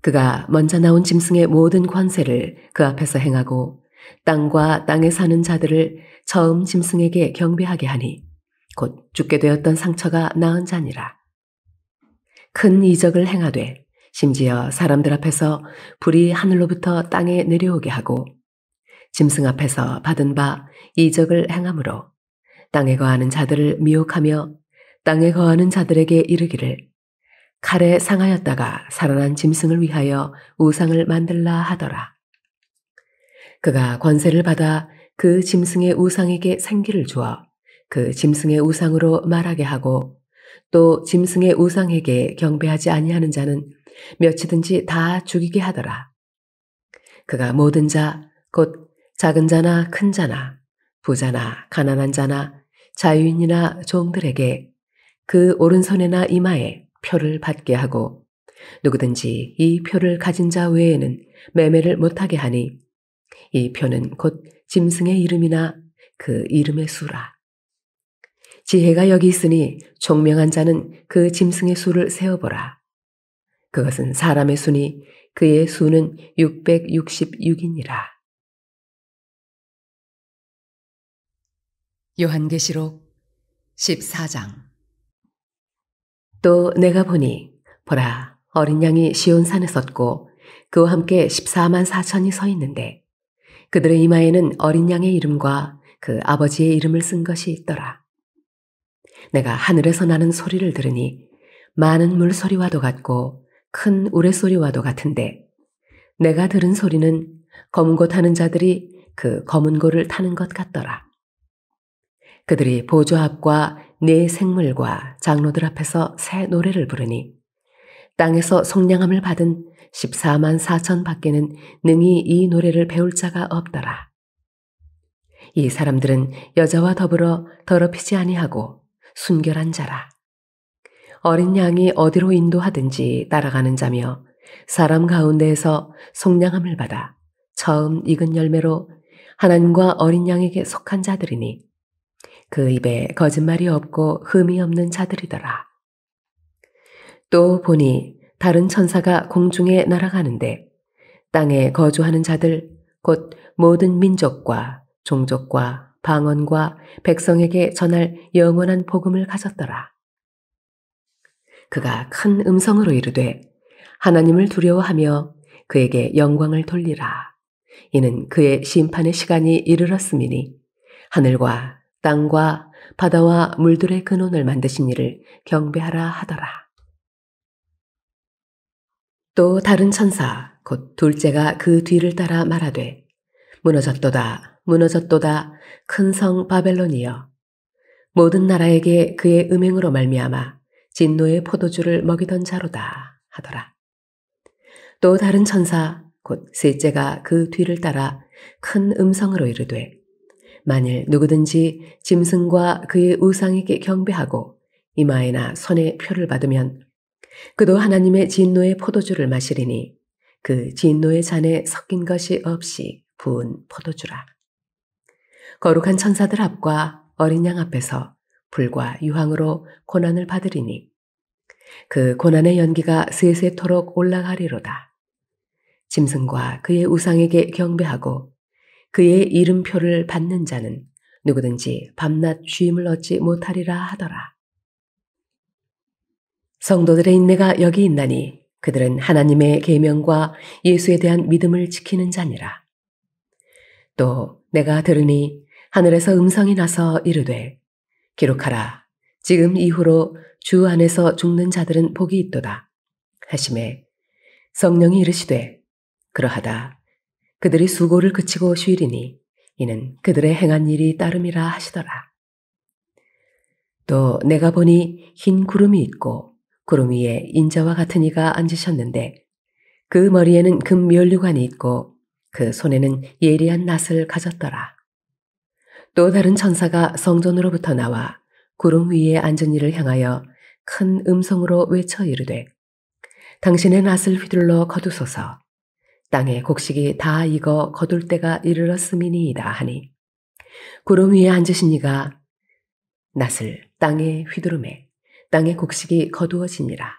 [SPEAKER 2] 그가 먼저 나온 짐승의 모든 권세를 그 앞에서 행하고 땅과 땅에 사는 자들을 처음 짐승에게 경배하게 하니 곧 죽게 되었던 상처가 나은 자니라. 큰 이적을 행하되 심지어 사람들 앞에서 불이 하늘로부터 땅에 내려오게 하고 짐승 앞에서 받은 바 이적을 행함으로 땅에 거하는 자들을 미혹하며 땅에 거하는 자들에게 이르기를 칼에 상하였다가 살아난 짐승을 위하여 우상을 만들라 하더라. 그가 권세를 받아 그 짐승의 우상에게 생기를 주어 그 짐승의 우상으로 말하게 하고 또 짐승의 우상에게 경배하지 아니하는 자는 몇이든지 다 죽이게 하더라. 그가 모든 자 곧 작은 자나 큰 자나 부자나 가난한 자나 자유인이나 종들에게 그 오른손에나 이마에 표를 받게 하고 누구든지 이 표를 가진 자 외에는 매매를 못하게 하니 이 표는 곧 짐승의 이름이나 그 이름의 수라. 지혜가 여기 있으니 총명한 자는 그 짐승의 수를 세어보라. 그것은 사람의 수니 그의 수는 666이니라.
[SPEAKER 1] 요한계시록 14장.
[SPEAKER 2] 또 내가 보니 보라 어린 양이 시온산에 섰고 그와 함께 14만 4천이 서 있는데 그들의 이마에는 어린 양의 이름과 그 아버지의 이름을 쓴 것이 있더라. 내가 하늘에서 나는 소리를 들으니 많은 물소리와도 같고 큰 우레소리와도 같은데 내가 들은 소리는 검은 고 타는 자들이 그 검은 고를 타는 것 같더라. 그들이 보좌 앞과 네 생물과 장로들 앞에서 새 노래를 부르니 땅에서 속량함을 받은 14만 4천 밖에는 능히 이 노래를 배울 자가 없더라. 이 사람들은 여자와 더불어 더럽히지 아니하고 순결한 자라. 어린 양이 어디로 인도하든지 따라가는 자며 사람 가운데에서 속량함을 받아 처음 익은 열매로 하나님과 어린 양에게 속한 자들이니 그 입에 거짓말이 없고 흠이 없는 자들이더라. 또 보니 다른 천사가 공중에 날아가는데 땅에 거주하는 자들 곧 모든 민족과 종족과 방언과 백성에게 전할 영원한 복음을 가졌더라. 그가 큰 음성으로 이르되 하나님을 두려워하며 그에게 영광을 돌리라. 이는 그의 심판의 시간이 이르렀음이니 하늘과 땅과 바다와 물들의 근원을 만드신 이를 경배하라 하더라. 또 다른 천사 곧 둘째가 그 뒤를 따라 말하되 무너졌도다 무너졌도다 큰 성 바벨론이여 모든 나라에게 그의 음행으로 말미암아 진노의 포도주를 먹이던 자로다 하더라. 또 다른 천사 곧 셋째가 그 뒤를 따라 큰 음성으로 이르되 만일 누구든지 짐승과 그의 우상에게 경배하고 이마에나 손에 표를 받으면 그도 하나님의 진노의 포도주를 마시리니 그 진노의 잔에 섞인 것이 없이 부은 포도주라. 거룩한 천사들 앞과 어린 양 앞에서 불과 유황으로 고난을 받으리니 그 고난의 연기가 세세토록 올라가리로다. 짐승과 그의 우상에게 경배하고 그의 이름표를 받는 자는 누구든지 밤낮 쉼을 얻지 못하리라 하더라. 성도들의 인내가 여기 있나니 그들은 하나님의 계명과 예수에 대한 믿음을 지키는 자니라. 또 내가 들으니 하늘에서 음성이 나서 이르되 기록하라. 지금 이후로 주 안에서 죽는 자들은 복이 있도다 하시매 성령이 이르시되 그러하다. 그들이 수고를 그치고 쉬리니 이는 그들의 행한 일이 따름이라 하시더라. 또 내가 보니 흰 구름이 있고 구름 위에 인자와 같은 이가 앉으셨는데 그 머리에는 금 면류관이 있고 그 손에는 예리한 낫을 가졌더라. 또 다른 천사가 성전으로부터 나와 구름 위에 앉은 이를 향하여 큰 음성으로 외쳐 이르되 당신의 낫을 휘둘러 거두소서. 땅의 곡식이 다 익어 거둘 때가 이르렀음이니이다 하니 구름 위에 앉으신 이가 낫을 땅에 휘두르매 땅의 곡식이 거두어지니라.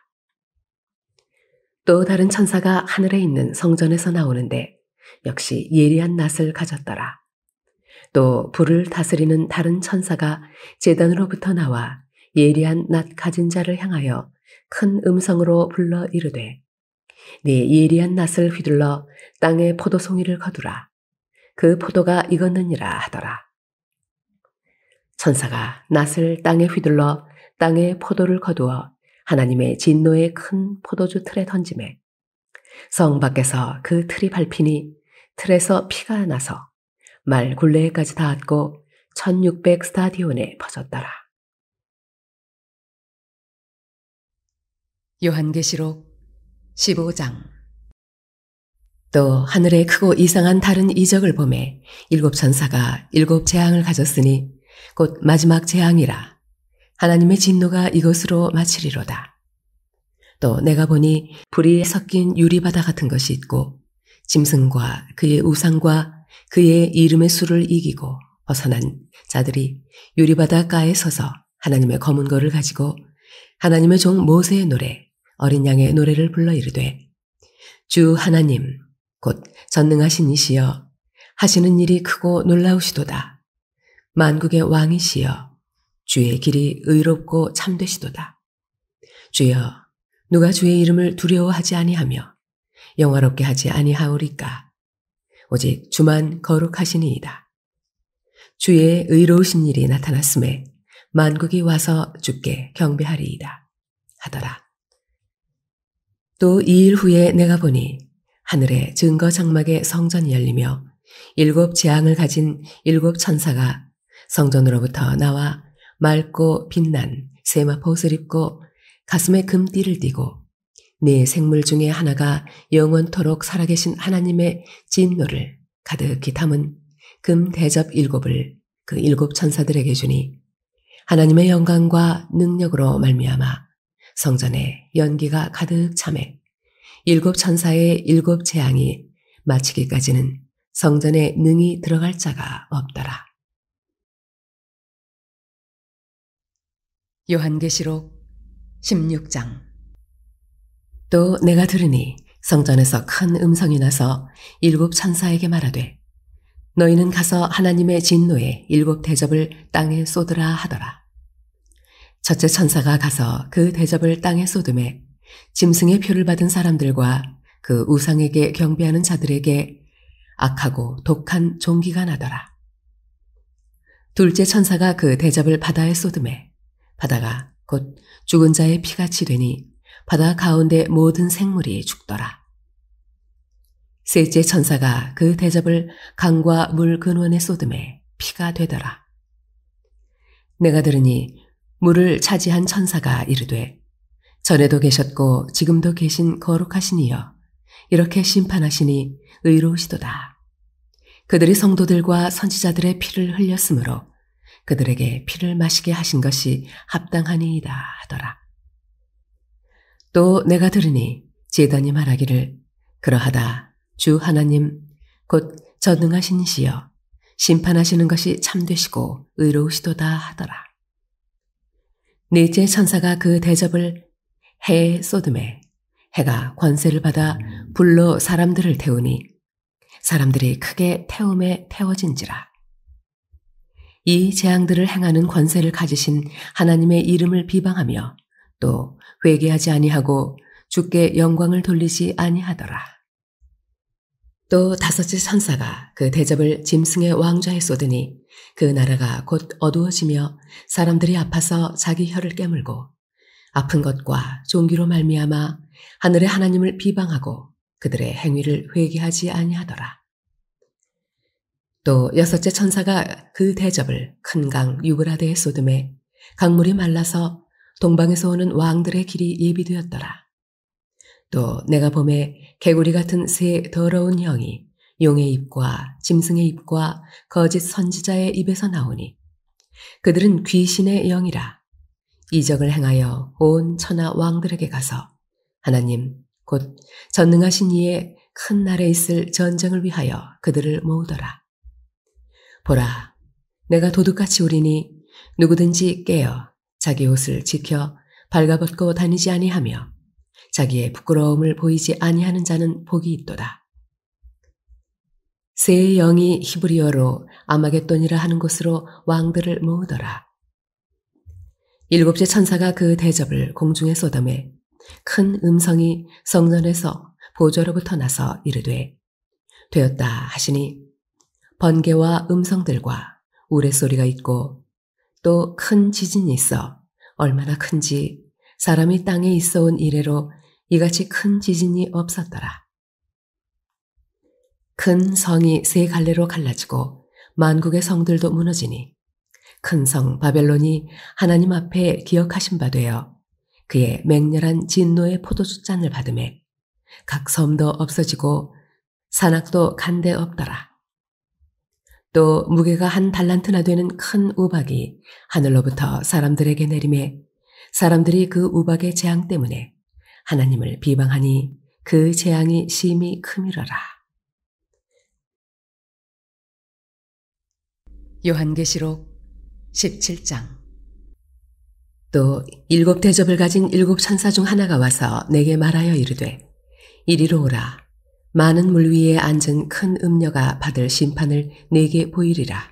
[SPEAKER 2] 또 다른 천사가 하늘에 있는 성전에서 나오는데 역시 예리한 낫을 가졌더라. 또 불을 다스리는 다른 천사가 제단으로부터 나와 예리한 낫 가진 자를 향하여 큰 음성으로 불러 이르되 네 예리한 낫을 휘둘러 땅의 포도송이를 거두라. 그 포도가 익었느니라 하더라. 천사가 낫을 땅에 휘둘러 땅의 포도를 거두어 하나님의 진노의 큰 포도주 틀에 던지매 성 밖에서 그 틀이 밟히니 틀에서 피가 나서 말 굴레에까지 닿았고 1600 스타디온에 퍼졌더라.
[SPEAKER 1] 요한계시록 15장.
[SPEAKER 2] 또 하늘에 크고 이상한 다른 이적을 보매 7 천사가 7 재앙을 가졌으니 곧 마지막 재앙이라. 하나님의 진노가 이것으로 마치리로다. 또 내가 보니 불이 섞인 유리바다 같은 것이 있고 짐승과 그의 우상과 그의 이름의 수를 이기고 벗어난 자들이 유리바닷가에 서서 하나님의 검은 거를 가지고 하나님의 종 모세의 노래 어린 양의 노래를 불러 이르되 주 하나님 곧 전능하신 이시여 하시는 일이 크고 놀라우시도다. 만국의 왕이시여 주의 길이 의롭고 참되시도다. 주여 누가 주의 이름을 두려워하지 아니하며 영화롭게 하지 아니하오리까. 오직 주만 거룩하시니이다. 주의 의로우신 일이 나타났음에 만국이 와서 주께 경배하리이다 하더라. 또 2일 후에 내가 보니 하늘에 증거 장막의 성전이 열리며 7 재앙을 가진 7 천사가 성전으로부터 나와 맑고 빛난 세마포 옷을 입고 가슴에 금띠를 띠고 네 생물 중에 하나가 영원토록 살아계신 하나님의 진노를 가득히 담은 금 대접 7을 그 7 천사들에게 주니 하나님의 영광과 능력으로 말미암아 성전에 연기가 가득 차매 7 천사의 7 재앙이 마치기까지는 성전에 능히 들어갈 자가 없더라.
[SPEAKER 1] 요한계시록 16장.
[SPEAKER 2] 또 내가 들으니 성전에서 큰 음성이 나서 7 천사에게 말하되 너희는 가서 하나님의 진노에 7 대접을 땅에 쏟으라 하더라. 첫째 천사가 가서 그 대접을 땅에 쏟음에 짐승의 표를 받은 사람들과 그 우상에게 경배하는 자들에게 악하고 독한 종기가 나더라. 둘째 천사가 그 대접을 바다에 쏟음에 바다가 곧 죽은 자의 피같이 되니 바다 가운데 모든 생물이 죽더라. 셋째 천사가 그 대접을 강과 물 근원에 쏟음에 피가 되더라. 내가 들으니 물을 차지한 천사가 이르되 전에도 계셨고 지금도 계신 거룩하신 이여 이렇게 심판하시니 의로우시도다. 그들이 성도들과 선지자들의 피를 흘렸으므로 그들에게 피를 마시게 하신 것이 합당하니이다 하더라. 또 내가 들으니 제단이 말하기를 그러하다 주 하나님 곧 전능하신 이시여 심판하시는 것이 참되시고 의로우시도다 하더라. 넷째 천사가 그 대접을 해에 쏟음에 해가 권세를 받아 불로 사람들을 태우니 사람들이 크게 태움에 태워진지라. 이 재앙들을 행하는 권세를 가지신 하나님의 이름을 비방하며 또 회개하지 아니하고 주께 영광을 돌리지 아니하더라. 또 다섯째 천사가 그 대접을 짐승의 왕좌에 쏟으니 그 나라가 곧 어두워지며 사람들이 아파서 자기 혀를 깨물고 아픈 것과 종기로 말미암아 하늘의 하나님을 비방하고 그들의 행위를 회개하지 아니하더라. 또 여섯째 천사가 그 대접을 큰 강 유브라데에 쏟음에 강물이 말라서 동방에서 오는 왕들의 길이 예비되었더라. 또 내가 봄에 개구리 같은 새 더러운 영이 용의 입과 짐승의 입과 거짓 선지자의 입에서 나오니 그들은 귀신의 영이라. 이적을 행하여 온 천하 왕들에게 가서 하나님 곧 전능하신 이의 큰 날에 있을 전쟁을 위하여 그들을 모으더라. 보라, 내가 도둑같이 우리니 누구든지 깨어 자기 옷을 지켜 발가벗고 다니지 아니하며 자기의 부끄러움을 보이지 아니하는 자는 복이 있도다. 새 영이 히브리어로 아마겟돈이라 하는 곳으로 왕들을 모으더라. 일곱째 천사가 그 대접을 공중에 쏟음에 큰 음성이 성전에서 보좌로부터 나서 이르되 되었다 하시니 번개와 음성들과 우레소리가 있고 또 큰 지진이 있어 얼마나 큰지 사람이 땅에 있어 온 이래로 이같이 큰 지진이 없었더라. 큰 성이 세 갈래로 갈라지고 만국의 성들도 무너지니 큰 성 바벨론이 하나님 앞에 기억하신 바 되어 그의 맹렬한 진노의 포도주 잔을 받음에 각 섬도 없어지고 산악도 간데 없더라. 또 무게가 한 달란트나 되는 큰 우박이 하늘로부터 사람들에게 내림에 사람들이 그 우박의 재앙 때문에 하나님을 비방하니 그 재앙이 심히 크미러라.
[SPEAKER 1] 요한계시록 17장.
[SPEAKER 2] 또 7 대접을 가진 7 천사 중 하나가 와서 내게 말하여 이르되 이리로 오라. 많은 물 위에 앉은 큰 음녀가 받을 심판을 내게 보이리라.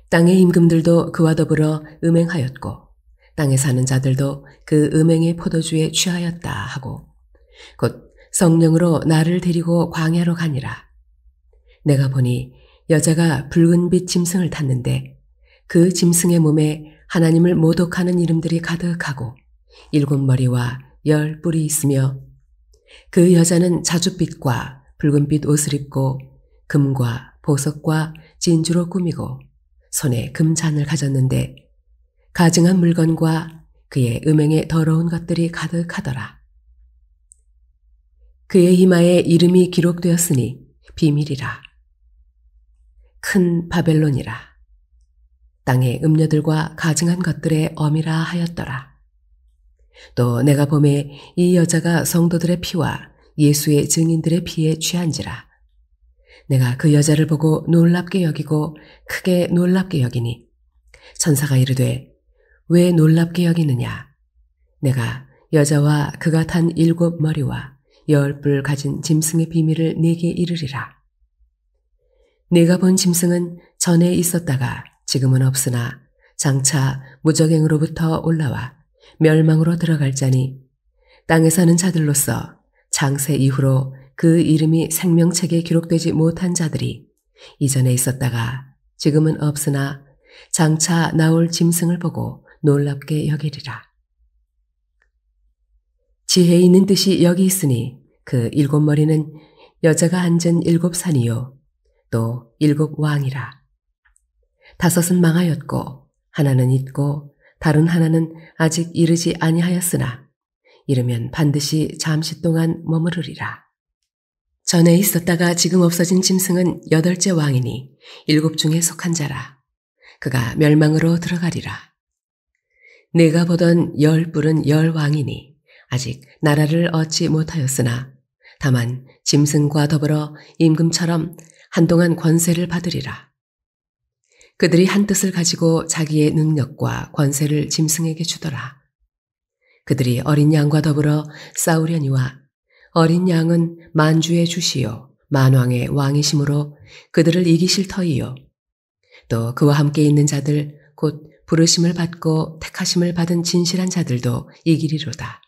[SPEAKER 2] 땅의 임금들도 그와 더불어 음행하였고 땅에 사는 자들도 그 음행의 포도주에 취하였다 하고 곧 성령으로 나를 데리고 광야로 가니라. 내가 보니 여자가 붉은 빛 짐승을 탔는데 그 짐승의 몸에 하나님을 모독하는 이름들이 가득하고 7 머리와 10 뿔이 있으며 그 여자는 자줏빛과 붉은빛 옷을 입고 금과 보석과 진주로 꾸미고 손에 금잔을 가졌는데 가증한 물건과 그의 음행에 더러운 것들이 가득하더라. 그의 이마에 이름이 기록되었으니 비밀이라. 큰 바벨론이라. 땅의 음녀들과 가증한 것들의 엄이라 하였더라. 또 내가 보매 이 여자가 성도들의 피와 예수의 증인들의 피에 취한지라. 내가 그 여자를 보고 놀랍게 여기고 크게 놀랍게 여기니 천사가 이르되 왜 놀랍게 여기느냐. 내가 여자와 그가 탄 7 머리와 10뿔 가진 짐승의 비밀을 네게 이르리라. 내가 본 짐승은 전에 있었다가 지금은 없으나 장차 무적행으로부터 올라와 멸망으로 들어갈 자니 땅에 사는 자들로서 창세 이후로 그 이름이 생명책에 기록되지 못한 자들이 이전에 있었다가 지금은 없으나 장차 나올 짐승을 보고 놀랍게 여기리라. 지혜 있는 뜻이 여기 있으니 그 7머리는 여자가 앉은 7산이요 또 7왕이라. 5은 망하였고 하나는 있고 다른 하나는 아직 이르지 아니하였으나 이르면 반드시 잠시 동안 머무르리라. 전에 있었다가 지금 없어진 짐승은 8째 왕이니 7 중에 속한 자라. 그가 멸망으로 들어가리라. 내가 보던 10뿔은 10왕이니 아직 나라를 얻지 못하였으나 다만 짐승과 더불어 임금처럼 한동안 권세를 받으리라. 그들이 한 뜻을 가지고 자기의 능력과 권세를 짐승에게 주더라. 그들이 어린 양과 더불어 싸우려니와 어린 양은 만주의 주시요 만왕의 왕이심으로 그들을 이기실 터이요 또 그와 함께 있는 자들 곧 부르심을 받고 택하심을 받은 진실한 자들도 이기리로다.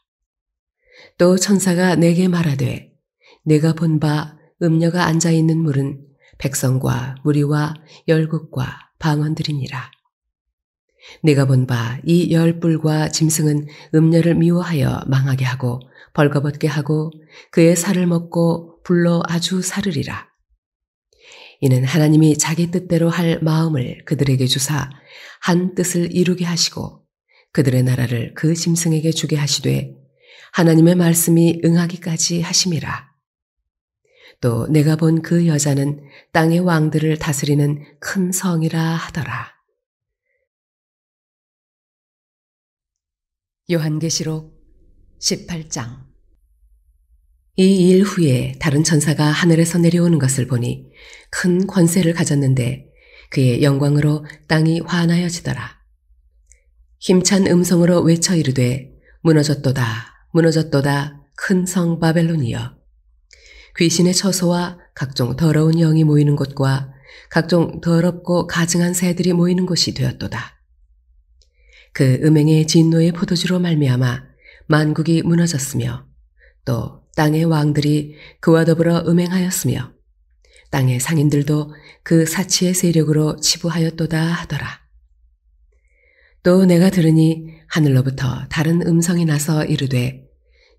[SPEAKER 2] 또 천사가 내게 말하되 내가 본 바 음녀가 앉아있는 물은 백성과 무리와 열국과 방언들이니라. 내가 본 바 이 10뿔과 짐승은 음녀를 미워하여 망하게 하고 벌거벗게 하고 그의 살을 먹고 불로 아주 사르리라. 이는 하나님이 자기 뜻대로 할 마음을 그들에게 주사 한 뜻을 이루게 하시고 그들의 나라를 그 짐승에게 주게 하시되 하나님의 말씀이 응하기까지 하심이라. 또 내가 본 그 여자는 땅의 왕들을 다스리는 큰 성이라 하더라.
[SPEAKER 1] 요한계시록 18장.
[SPEAKER 2] 이 일 후에 다른 천사가 하늘에서 내려오는 것을 보니 큰 권세를 가졌는데 그의 영광으로 땅이 환하여지더라. 힘찬 음성으로 외쳐 이르되 무너졌도다 무너졌도다 큰 성 바벨론이여. 귀신의 처소와 각종 더러운 영이 모이는 곳과 각종 더럽고 가증한 새들이 모이는 곳이 되었도다. 그 음행의 진노의 포도주로 말미암아 만국이 무너졌으며 또 땅의 왕들이 그와 더불어 음행하였으며 땅의 상인들도 그 사치의 세력으로 치부하였도다 하더라. 또 내가 들으니 하늘로부터 다른 음성이 나서 이르되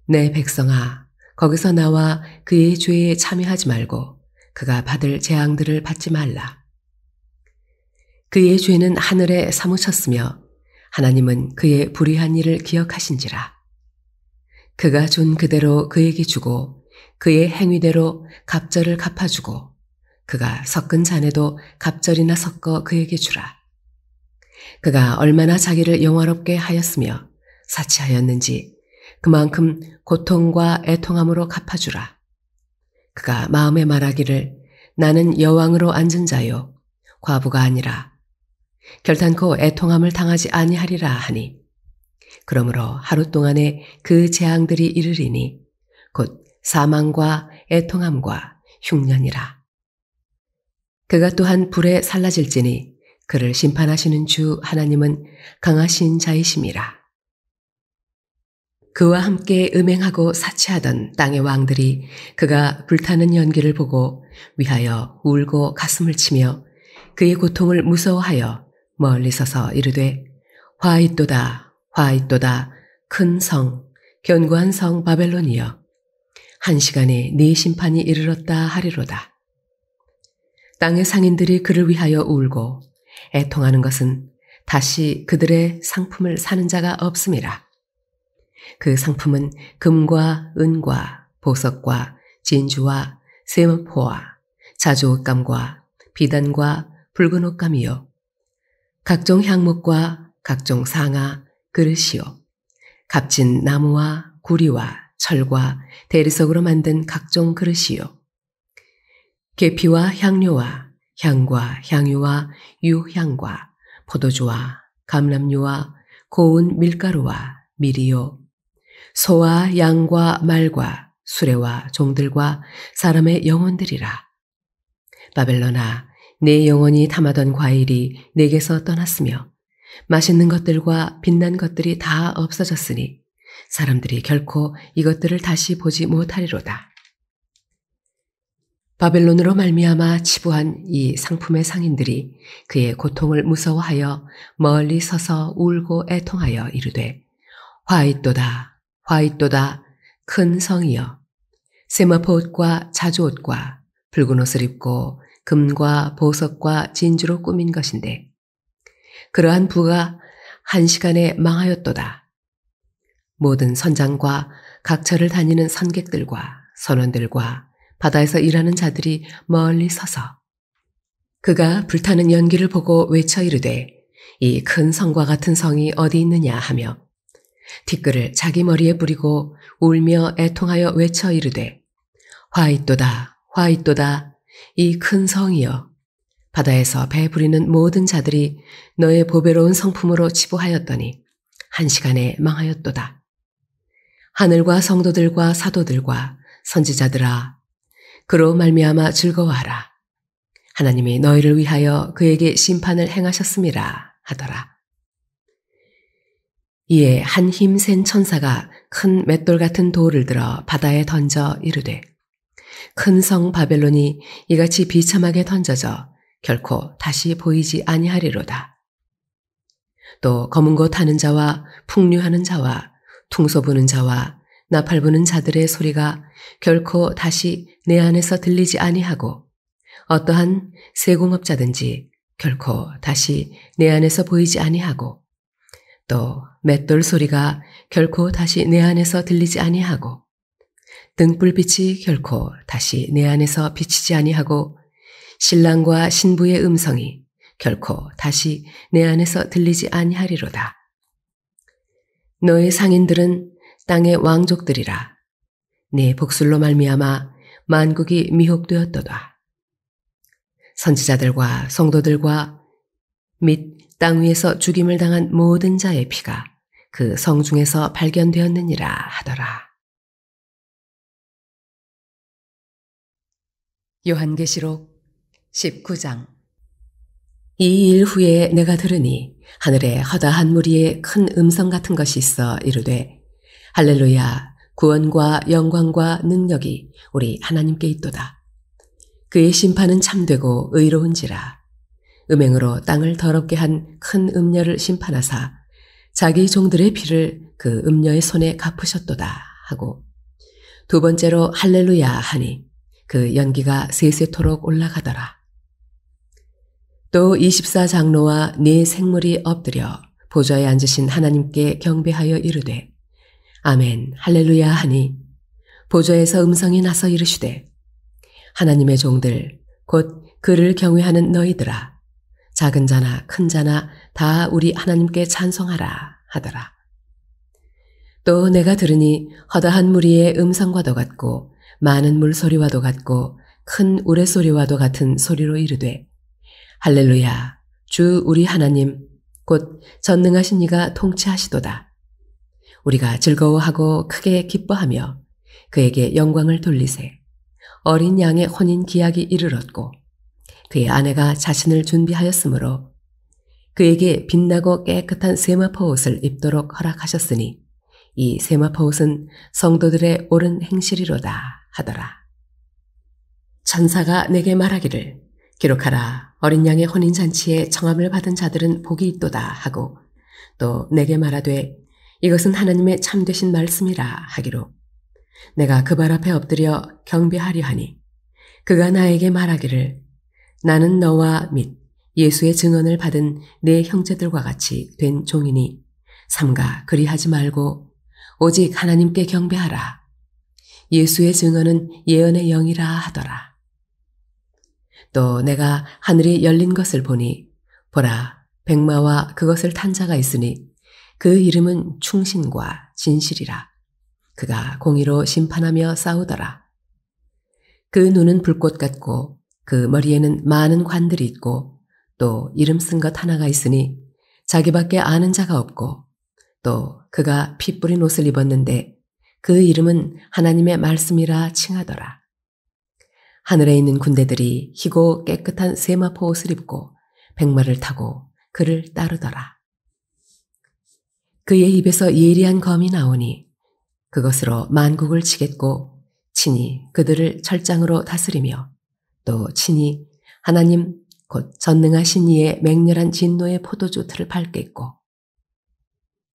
[SPEAKER 2] 내 백성아 거기서 나와 그의 죄에 참여하지 말고 그가 받을 재앙들을 받지 말라. 그의 죄는 하늘에 사무쳤으며 하나님은 그의 불의한 일을 기억하신지라. 그가 준 그대로 그에게 주고 그의 행위대로 갑절을 갚아주고 그가 섞은 잔에도 갑절이나 섞어 그에게 주라. 그가 얼마나 자기를 영화롭게 하였으며 사치하였는지 그만큼 고통과 애통함으로 갚아주라. 그가 마음에 말하기를 나는 여왕으로 앉은 자요 과부가 아니라 결탄코 애통함을 당하지 아니하리라 하니 그러므로 하루 동안에 그 재앙들이 이르리니 곧 사망과 애통함과 흉년이라. 그가 또한 불에 살라질지니 그를 심판하시는 주 하나님은 강하신 자이심이라. 그와 함께 음행하고 사치하던 땅의 왕들이 그가 불타는 연기를 보고 위하여 울고 가슴을 치며 그의 고통을 무서워하여 멀리 서서 이르되 화 있도다 화 있도다 큰 성 견고한 성 바벨론이여 한 시간에 네 심판이 이르렀다 하리로다. 땅의 상인들이 그를 위하여 울고 애통하는 것은 다시 그들의 상품을 사는 자가 없음이라. 그 상품은 금과 은과 보석과 진주와 세마포와 자주옷감과 비단과 붉은 옷감이요 각종 향목과 각종 상아 그릇이요 값진 나무와 구리와 철과 대리석으로 만든 각종 그릇이요 계피와 향료와 향과 향유와 유향과 포도주와 감람유와 고운 밀가루와 밀이요 소와 양과 말과 수레와 종들과 사람의 영혼들이라. 바벨론아 내 영혼이 탐하던 과일이 내게서 떠났으며 맛있는 것들과 빛난 것들이 다 없어졌으니 사람들이 결코 이것들을 다시 보지 못하리로다. 바벨론으로 말미암아 치부한 이 상품의 상인들이 그의 고통을 무서워하여 멀리 서서 울고 애통하여 이르되 화잇도다 화잇도다 큰 성이여 세마포 옷과 자주 옷과 붉은 옷을 입고 금과 보석과 진주로 꾸민 것인데 그러한 부가 한 시간에 망하였도다. 모든 선장과 각처를 다니는 선객들과 선원들과 바다에서 일하는 자들이 멀리 서서 그가 불타는 연기를 보고 외쳐 이르되 이 큰 성과 같은 성이 어디 있느냐 하며 티끌을 자기 머리에 뿌리고 울며 애통하여 외쳐 이르되 화잇도다 화잇도다 이 큰 성이여 바다에서 배 부리는 모든 자들이 너의 보배로운 성품으로 치부하였더니 한 시간에 망하였도다. 하늘과 성도들과 사도들과 선지자들아 그로 말미암아 즐거워하라. 하나님이 너희를 위하여 그에게 심판을 행하셨음이라 하더라. 이에 한 힘센 천사가 큰 맷돌 같은 돌을 들어 바다에 던져 이르되 큰 성 바벨론이 이같이 비참하게 던져져 결코 다시 보이지 아니하리로다. 또 검은 고 타는 자와 풍류하는 자와 퉁소 부는 자와 나팔 부는 자들의 소리가 결코 다시 내 안에서 들리지 아니하고 어떠한 세공업자든지 결코 다시 내 안에서 보이지 아니하고 또 맷돌 소리가 결코 다시 내 안에서 들리지 아니하고 등불빛이 결코 다시 내 안에서 비치지 아니하고 신랑과 신부의 음성이 결코 다시 내 안에서 들리지 아니하리로다. 너의 상인들은 땅의 왕족들이라. 네 복술로 말미암아 만국이 미혹되었도다. 선지자들과 성도들과 및 땅 위에서 죽임을 당한 모든 자의 피가 그 성 중에서 발견되었느니라 하더라.
[SPEAKER 1] 요한계시록 19장.
[SPEAKER 2] 이 일 후에 내가 들으니 하늘에 허다한 무리에 큰 음성 같은 것이 있어 이르되 할렐루야 구원과 영광과 능력이 우리 하나님께 있도다. 그의 심판은 참되고 의로운지라. 음행으로 땅을 더럽게 한 큰 음녀를 심판하사 자기 종들의 피를 그 음녀의 손에 갚으셨도다 하고 두 번째로 할렐루야 하니 그 연기가 세세토록 올라가더라. 또 24장로와 네 생물이 엎드려 보좌에 앉으신 하나님께 경배하여 이르되 아멘 할렐루야 하니 보좌에서 음성이 나서 이르시되 하나님의 종들 곧 그를 경외하는 너희들아 작은 자나 큰 자나 다 우리 하나님께 찬송하라 하더라. 또 내가 들으니 허다한 무리의 음성과도 같고 많은 물소리와도 같고 큰 우레소리와도 같은 소리로 이르되 할렐루야 주 우리 하나님 곧 전능하신 이가 통치하시도다. 우리가 즐거워하고 크게 기뻐하며 그에게 영광을 돌리세. 어린 양의 혼인 기약이 이르렀고 그의 아내가 자신을 준비하였으므로 그에게 빛나고 깨끗한 세마포 옷을 입도록 허락하셨으니 이 세마포 옷은 성도들의 옳은 행실이로다 하더라. 천사가 내게 말하기를 기록하라 어린 양의 혼인잔치에 청함을 받은 자들은 복이 있도다 하고 또 내게 말하되 이것은 하나님의 참되신 말씀이라 하기로 내가 그 발 앞에 엎드려 경배하려 하니 그가 나에게 말하기를 나는 너와 및 예수의 증언을 받은 내 형제들과 같이 된 종이니 삼가 그리하지 말고 오직 하나님께 경배하라. 예수의 증언은 예언의 영이라 하더라. 또 내가 하늘이 열린 것을 보니 보라 백마와 그것을 탄 자가 있으니 그 이름은 충신과 진실이라. 그가 공의로 심판하며 싸우더라. 그 눈은 불꽃 같고 그 머리에는 많은 관들이 있고 또 이름 쓴 것 하나가 있으니 자기밖에 아는 자가 없고 또 그가 피 뿌린 옷을 입었는데 그 이름은 하나님의 말씀이라 칭하더라. 하늘에 있는 군대들이 희고 깨끗한 세마포 옷을 입고 백마를 타고 그를 따르더라. 그의 입에서 예리한 검이 나오니 그것으로 만국을 치겠고 친히 그들을 철장으로 다스리며 또 친히 하나님 곧 전능하신 이의 맹렬한 진노의 포도주 틀을 밟겠고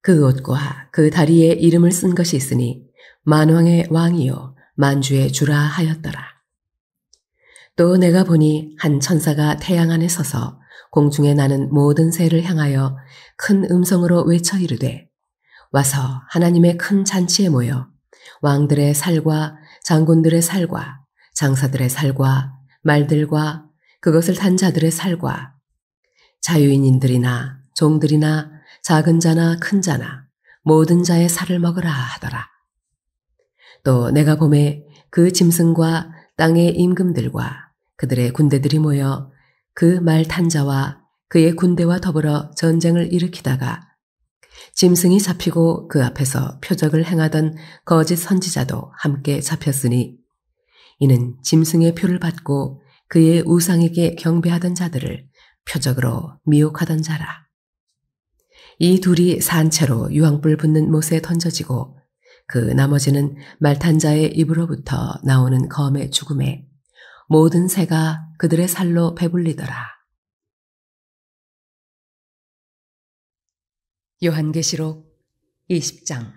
[SPEAKER 2] 그 옷과 그 다리에 이름을 쓴 것이 있으니 만왕의 왕이요 만주의 주라 하였더라. 또 내가 보니 한 천사가 태양 안에 서서 공중에 나는 모든 새를 향하여 큰 음성으로 외쳐 이르되 와서 하나님의 큰 잔치에 모여 왕들의 살과 장군들의 살과 장사들의 살과 말들과 그것을 탄 자들의 살과 자유인들이나 종들이나 작은 자나 큰 자나 모든 자의 살을 먹으라 하더라. 또 내가 보매 그 짐승과 땅의 임금들과 그들의 군대들이 모여 그 말 탄 자와 그의 군대와 더불어 전쟁을 일으키다가 짐승이 잡히고 그 앞에서 표적을 행하던 거짓 선지자도 함께 잡혔으니 이는 짐승의 표를 받고 그의 우상에게 경배하던 자들을 표적으로 미혹하던 자라. 이 둘이 산채로 유황불 붙는 못에 던져지고 그 나머지는 말 탄 자의 입으로부터 나오는 검의 죽음에 모든 새가 그들의 살로 배불리더라.
[SPEAKER 1] 요한계시록 20장.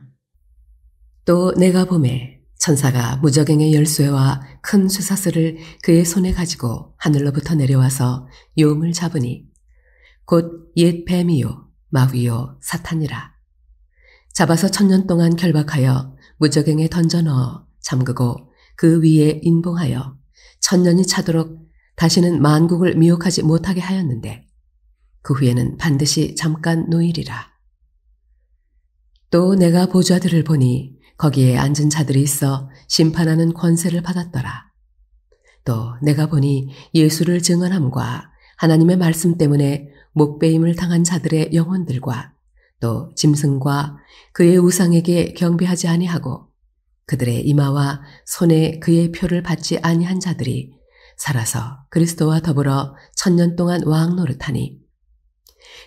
[SPEAKER 2] 또 내가 보매 천사가 무저갱의 열쇠와 큰 쇠사슬을 그의 손에 가지고 하늘로부터 내려와서 용을 잡으니 곧 옛 뱀이요 마귀요 사탄이라. 잡아서 1000년 동안 결박하여 무저갱에 던져 넣어 잠그고 그 위에 인봉하여 1000년이 차도록 다시는 만국을 미혹하지 못하게 하였는데 그 후에는 반드시 잠깐 노일이라. 또 내가 보좌들을 보니 거기에 앉은 자들이 있어 심판하는 권세를 받았더라. 또 내가 보니 예수를 증언함과 하나님의 말씀 때문에 목배임을 당한 자들의 영혼들과 또 짐승과 그의 우상에게 경배하지 아니하고 그들의 이마와 손에 그의 표를 받지 아니한 자들이 살아서 그리스도와 더불어 1000년 동안 왕 노릇하니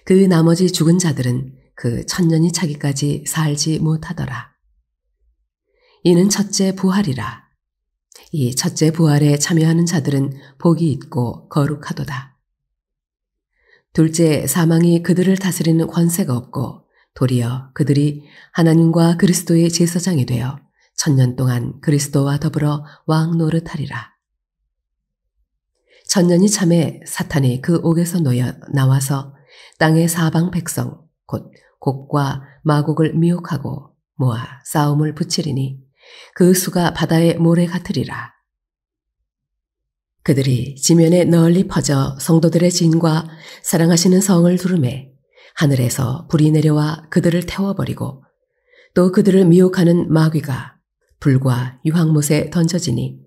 [SPEAKER 2] 그 나머지 죽은 자들은 그 1000년이 차기까지 살지 못하더라. 이는 첫째 부활이라. 이 첫째 부활에 참여하는 자들은 복이 있고 거룩하도다. 둘째 사망이 그들을 다스리는 권세가 없고 도리어 그들이 하나님과 그리스도의 제사장이 되어 1000년 동안 그리스도와 더불어 왕 노릇하리라. 1000년이 참에 사탄이 그 옥에서 놓여 나와서 땅의 사방 백성 곧 곡과 마곡을 미혹하고 모아 싸움을 붙이리니 그 수가 바다의 모래 같으리라. 그들이 지면에 널리 퍼져 성도들의 진과 사랑하시는 성을 두르매 하늘에서 불이 내려와 그들을 태워버리고 또 그들을 미혹하는 마귀가 불과 유황못에 던져지니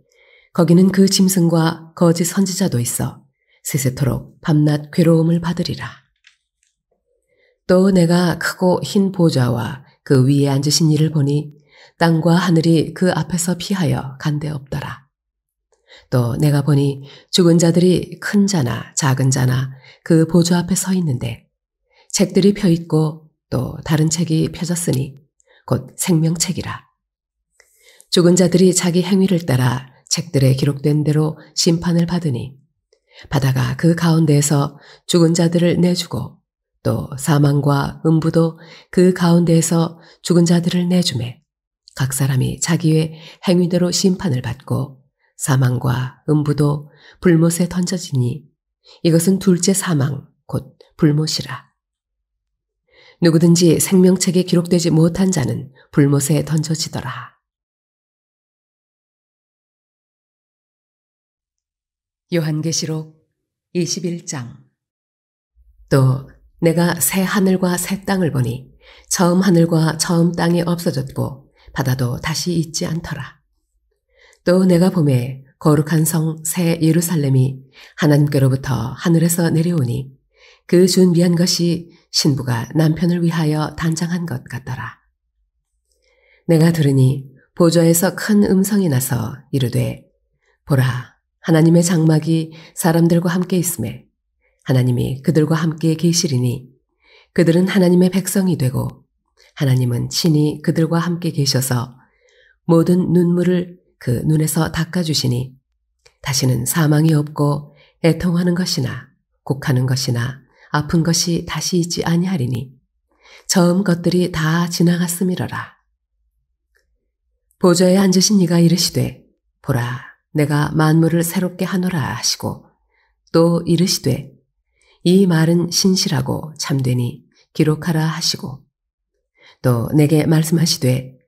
[SPEAKER 2] 거기는 그 짐승과 거짓 선지자도 있어 세세토록 밤낮 괴로움을 받으리라. 또 내가 크고 흰 보좌와 그 위에 앉으신 이를 보니 땅과 하늘이 그 앞에서 피하여 간데 없더라. 또 내가 보니 죽은 자들이 큰 자나 작은 자나 그 보좌 앞에 서 있는데 책들이 펴 있고 또 다른 책이 펴졌으니 곧 생명책이라. 죽은 자들이 자기 행위를 따라 책들에 기록된 대로 심판을 받으니 바다가 그 가운데에서 죽은 자들을 내주고 또 사망과 음부도 그 가운데에서 죽은 자들을 내주매 각 사람이 자기의 행위대로 심판을 받고 사망과 음부도 불못에 던져지니 이것은 둘째 사망 곧 불못이라. 누구든지 생명책에 기록되지 못한 자는 불못에 던져지더라.
[SPEAKER 1] 요한계시록 21장.
[SPEAKER 2] 또 내가 새 하늘과 새 땅을 보니 처음 하늘과 처음 땅이 없어졌고 바다도 다시 있지 않더라. 또 내가 보매 거룩한 성 새 예루살렘이 하나님께로부터 하늘에서 내려오니 그 준비한 것이 신부가 남편을 위하여 단장한 것 같더라. 내가 들으니 보좌에서 큰 음성이 나서 이르되 보라 하나님의 장막이 사람들과 함께 있음에 하나님이 그들과 함께 계시리니 그들은 하나님의 백성이 되고 하나님은 친히 그들과 함께 계셔서 모든 눈물을 그 눈에서 닦아주시니 다시는 사망이 없고 애통하는 것이나 곡하는 것이나 아픈 것이 다시 있지 아니하리니 처음 것들이 다 지나갔음이러라. 보좌에 앉으신 이가 이르시되 보라 내가 만물을 새롭게 하노라 하시고 또 이르시되 이 말은 신실하고 참되니 기록하라 하시고 또 내게 말씀하시되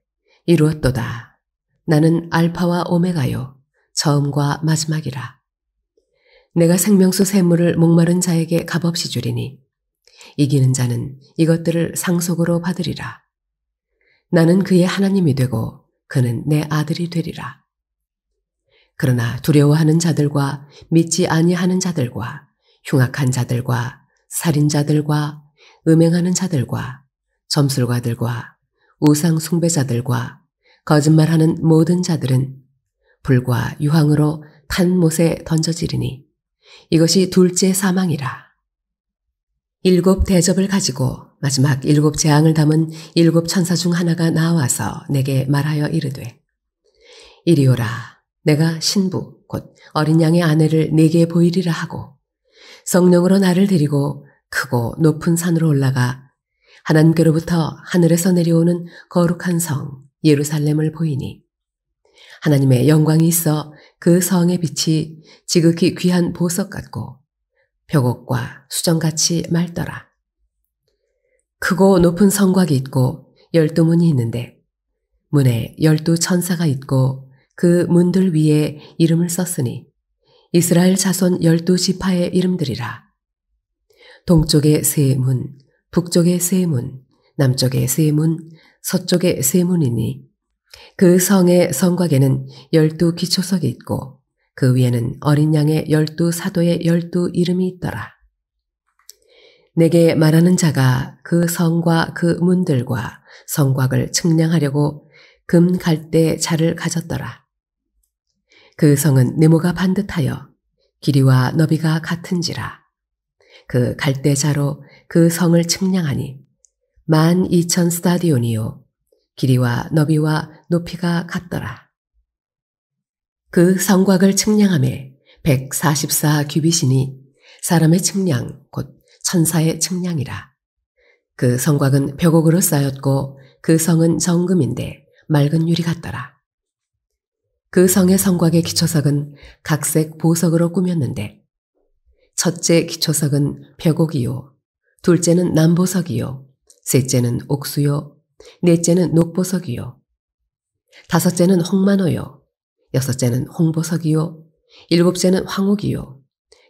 [SPEAKER 2] 이루었도다. 나는 알파와 오메가요 처음과 마지막이라. 내가 생명수 샘물을 목마른 자에게 값없이 주리니 이기는 자는 이것들을 상속으로 받으리라. 나는 그의 하나님이 되고 그는 내 아들이 되리라. 그러나 두려워하는 자들과 믿지 아니하는 자들과 흉악한 자들과 살인자들과 음행하는 자들과 점술가들과 우상 숭배자들과 거짓말하는 모든 자들은 불과 유황으로 탄 못에 던져지리니 이것이 둘째 사망이라. 7 대접을 가지고 마지막 7 재앙을 담은 7 천사 중 하나가 나와서 내게 말하여 이르되 이리 오라. 내가 신부 곧 어린 양의 아내를 네게 보이리라 하고 성령으로 나를 데리고 크고 높은 산으로 올라가 하나님께로부터 하늘에서 내려오는 거룩한 성 예루살렘을 보이니 하나님의 영광이 있어 그 성의 빛이 지극히 귀한 보석 같고 벽옥과 수정같이 맑더라. 크고 높은 성곽이 있고 12문이 있는데 문에 12 천사가 있고 그 문들 위에 이름을 썼으니 이스라엘 자손 12지파의 이름들이라. 동쪽에 3문, 북쪽에 3문, 남쪽에 3문, 서쪽에 3문이니 그 성의 성곽에는 12 기초석이 있고 그 위에는 어린 양의 12 사도의 12 이름이 있더라. 내게 말하는 자가 그 성과 그 문들과 성곽을 측량하려고 금 갈대 자를 가졌더라. 그 성은 네모가 반듯하여 길이와 너비가 같은지라. 그 갈대 자로 그 성을 측량하니 12,000 스타디온이요 길이와 너비와 높이가 같더라. 그 성곽을 측량함에 144 규빗이니 사람의 측량 곧 천사의 측량이라. 그 성곽은 벽옥으로 쌓였고 그 성은 정금인데 맑은 유리 같더라. 그 성의 성곽의 기초석은 각색 보석으로 꾸몄는데 첫째 기초석은 벽옥이요 둘째는 남보석이요 셋째는 옥수요 넷째는 녹보석이요 다섯째는 홍만호요 여섯째는 홍보석이요 일곱째는 황옥이요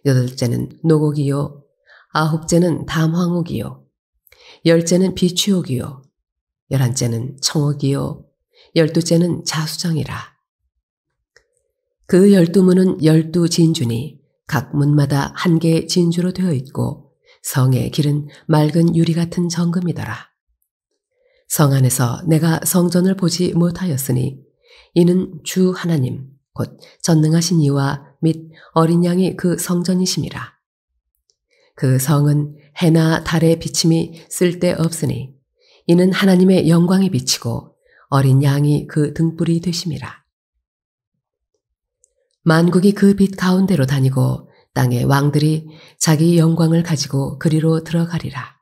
[SPEAKER 2] 여덟째는 녹옥이요 아홉째는 담황옥이요 열째는 비취옥이요 11째는 청옥이요 12째는 자수정이라. 그 12문은 12 진주니 각 문마다 한 개의 진주로 되어 있고 성의 길은 맑은 유리 같은 정금이더라. 성 안에서 내가 성전을 보지 못하였으니 이는 주 하나님 곧 전능하신 이와 및 어린 양이 그 성전이심이라. 그 성은 해나 달의 비침이 쓸데없으니 이는 하나님의 영광이 비치고 어린 양이 그 등불이 되심이라. 만국이 그 빛 가운데로 다니고 땅의 왕들이 자기 영광을 가지고 그리로 들어가리라.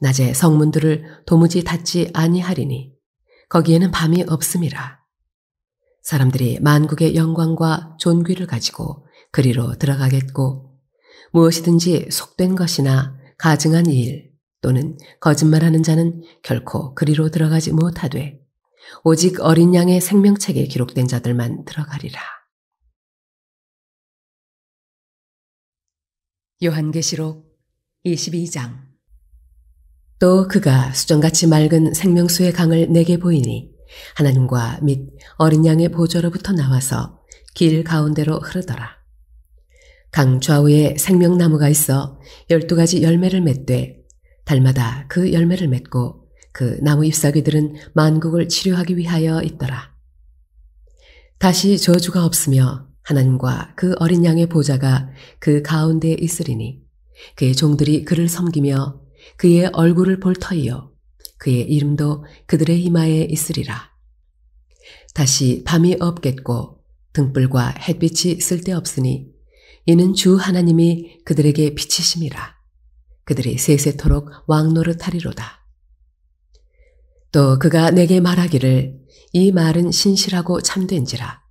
[SPEAKER 2] 낮에 성문들을 도무지 닫지 아니하리니 거기에는 밤이 없음이라. 사람들이 만국의 영광과 존귀를 가지고 그리로 들어가겠고 무엇이든지 속된 것이나 가증한 일 또는 거짓말하는 자는 결코 그리로 들어가지 못하되 오직 어린 양의 생명책에 기록된 자들만 들어가리라.
[SPEAKER 1] 요한계시록 22장.
[SPEAKER 2] 또 그가 수정같이 맑은 생명수의 강을 내게 보이니 하나님과 및 어린 양의 보좌로부터 나와서 길 가운데로 흐르더라. 강 좌우에 생명나무가 있어 12가지 열매를 맺되 달마다 그 열매를 맺고 그 나무 잎사귀들은 만국을 치료하기 위하여 있더라. 다시 저주가 없으며 하나님과 그 어린 양의 보좌가 그 가운데에 있으리니 그의 종들이 그를 섬기며 그의 얼굴을 볼 터이요 그의 이름도 그들의 이마에 있으리라. 다시 밤이 없겠고 등불과 햇빛이 쓸데없으니 이는 주 하나님이 그들에게 빛이심이라. 그들이 세세토록 왕노릇하리로다. 또 그가 내게 말하기를 이 말은 신실하고 참된지라.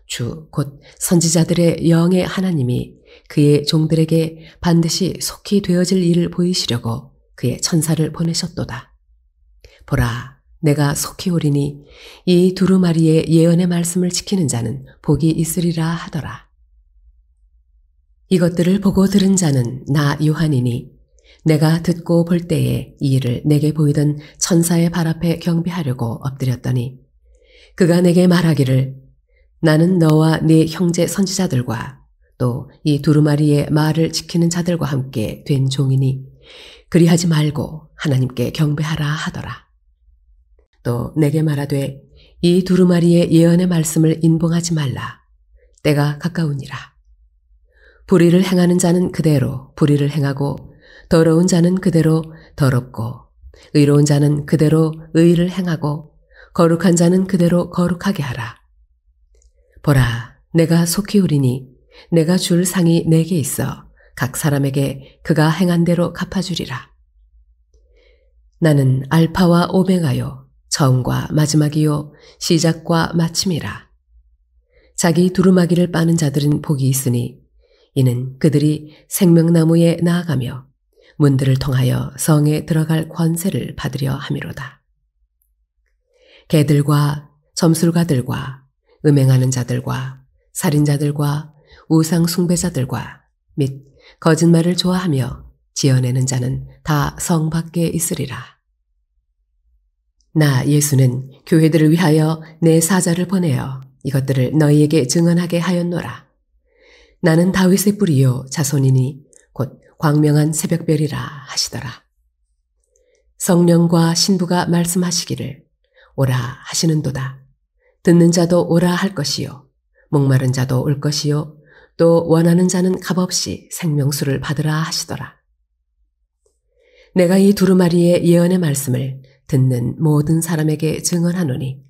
[SPEAKER 2] 주 곧 선지자들의 영의 하나님이 그의 종들에게 반드시 속히 되어질 일을 보이시려고 그의 천사를 보내셨도다. 보라, 내가 속히 오리니 이 두루마리의 예언의 말씀을 지키는 자는 복이 있으리라 하더라. 이것들을 보고 들은 자는 나 요한이니 내가 듣고 볼 때에 이 일을 내게 보이던 천사의 발 앞에 경배하려고 엎드렸더니 그가 내게 말하기를 나는 너와 네 형제 선지자들과 또 이 두루마리의 말을 지키는 자들과 함께 된 종이니 그리하지 말고 하나님께 경배하라 하더라. 또 내게 말하되 이 두루마리의 예언의 말씀을 인봉하지 말라. 때가 가까우니라. 불의를 행하는 자는 그대로 불의를 행하고 더러운 자는 그대로 더럽고 의로운 자는 그대로 의를 행하고 거룩한 자는 그대로 거룩하게 하라. 보라, 내가 속히 오리니 내가 줄 상이 내게 있어 각 사람에게 그가 행한 대로 갚아주리라. 나는 알파와 오메가요 처음과 마지막이요 시작과 마침이라. 자기 두루마기를 빠는 자들은 복이 있으니 이는 그들이 생명나무에 나아가며 문들을 통하여 성에 들어갈 권세를 받으려 함이로다. 개들과 점술가들과 음행하는 자들과 살인자들과 우상 숭배자들과 및 거짓말을 좋아하며 지어내는 자는 다 성 밖에 있으리라. 나 예수는 교회들을 위하여 내 사자를 보내어 이것들을 너희에게 증언하게 하였노라. 나는 다윗의 뿌리요 자손이니 곧 광명한 새벽별이라 하시더라. 성령과 신부가 말씀하시기를 오라 하시는도다. 듣는 자도 오라 할 것이요 목마른 자도 올 것이요 또 원하는 자는 값없이 생명수를 받으라 하시더라. 내가 이 두루마리의 예언의 말씀을 듣는 모든 사람에게 증언하노니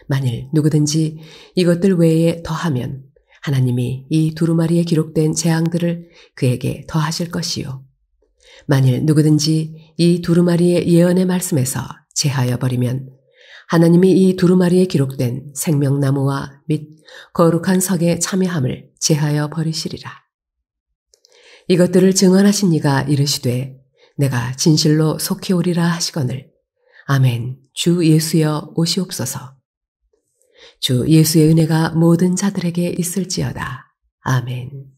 [SPEAKER 2] 만일 누구든지 이것들 외에 더하면 하나님이 이 두루마리에 기록된 재앙들을 그에게 더하실 것이요 만일 누구든지 이 두루마리의 예언의 말씀에서 제하여 버리면 하나님이 이 두루마리에 기록된 생명나무와 및 거룩한 성에 참여함을 제하여 버리시리라. 이것들을 증언하신 이가 이르시되 내가 진실로 속히 오리라 하시거늘 아멘. 주 예수여 오시옵소서. 주 예수의 은혜가 모든 자들에게 있을지어다. 아멘.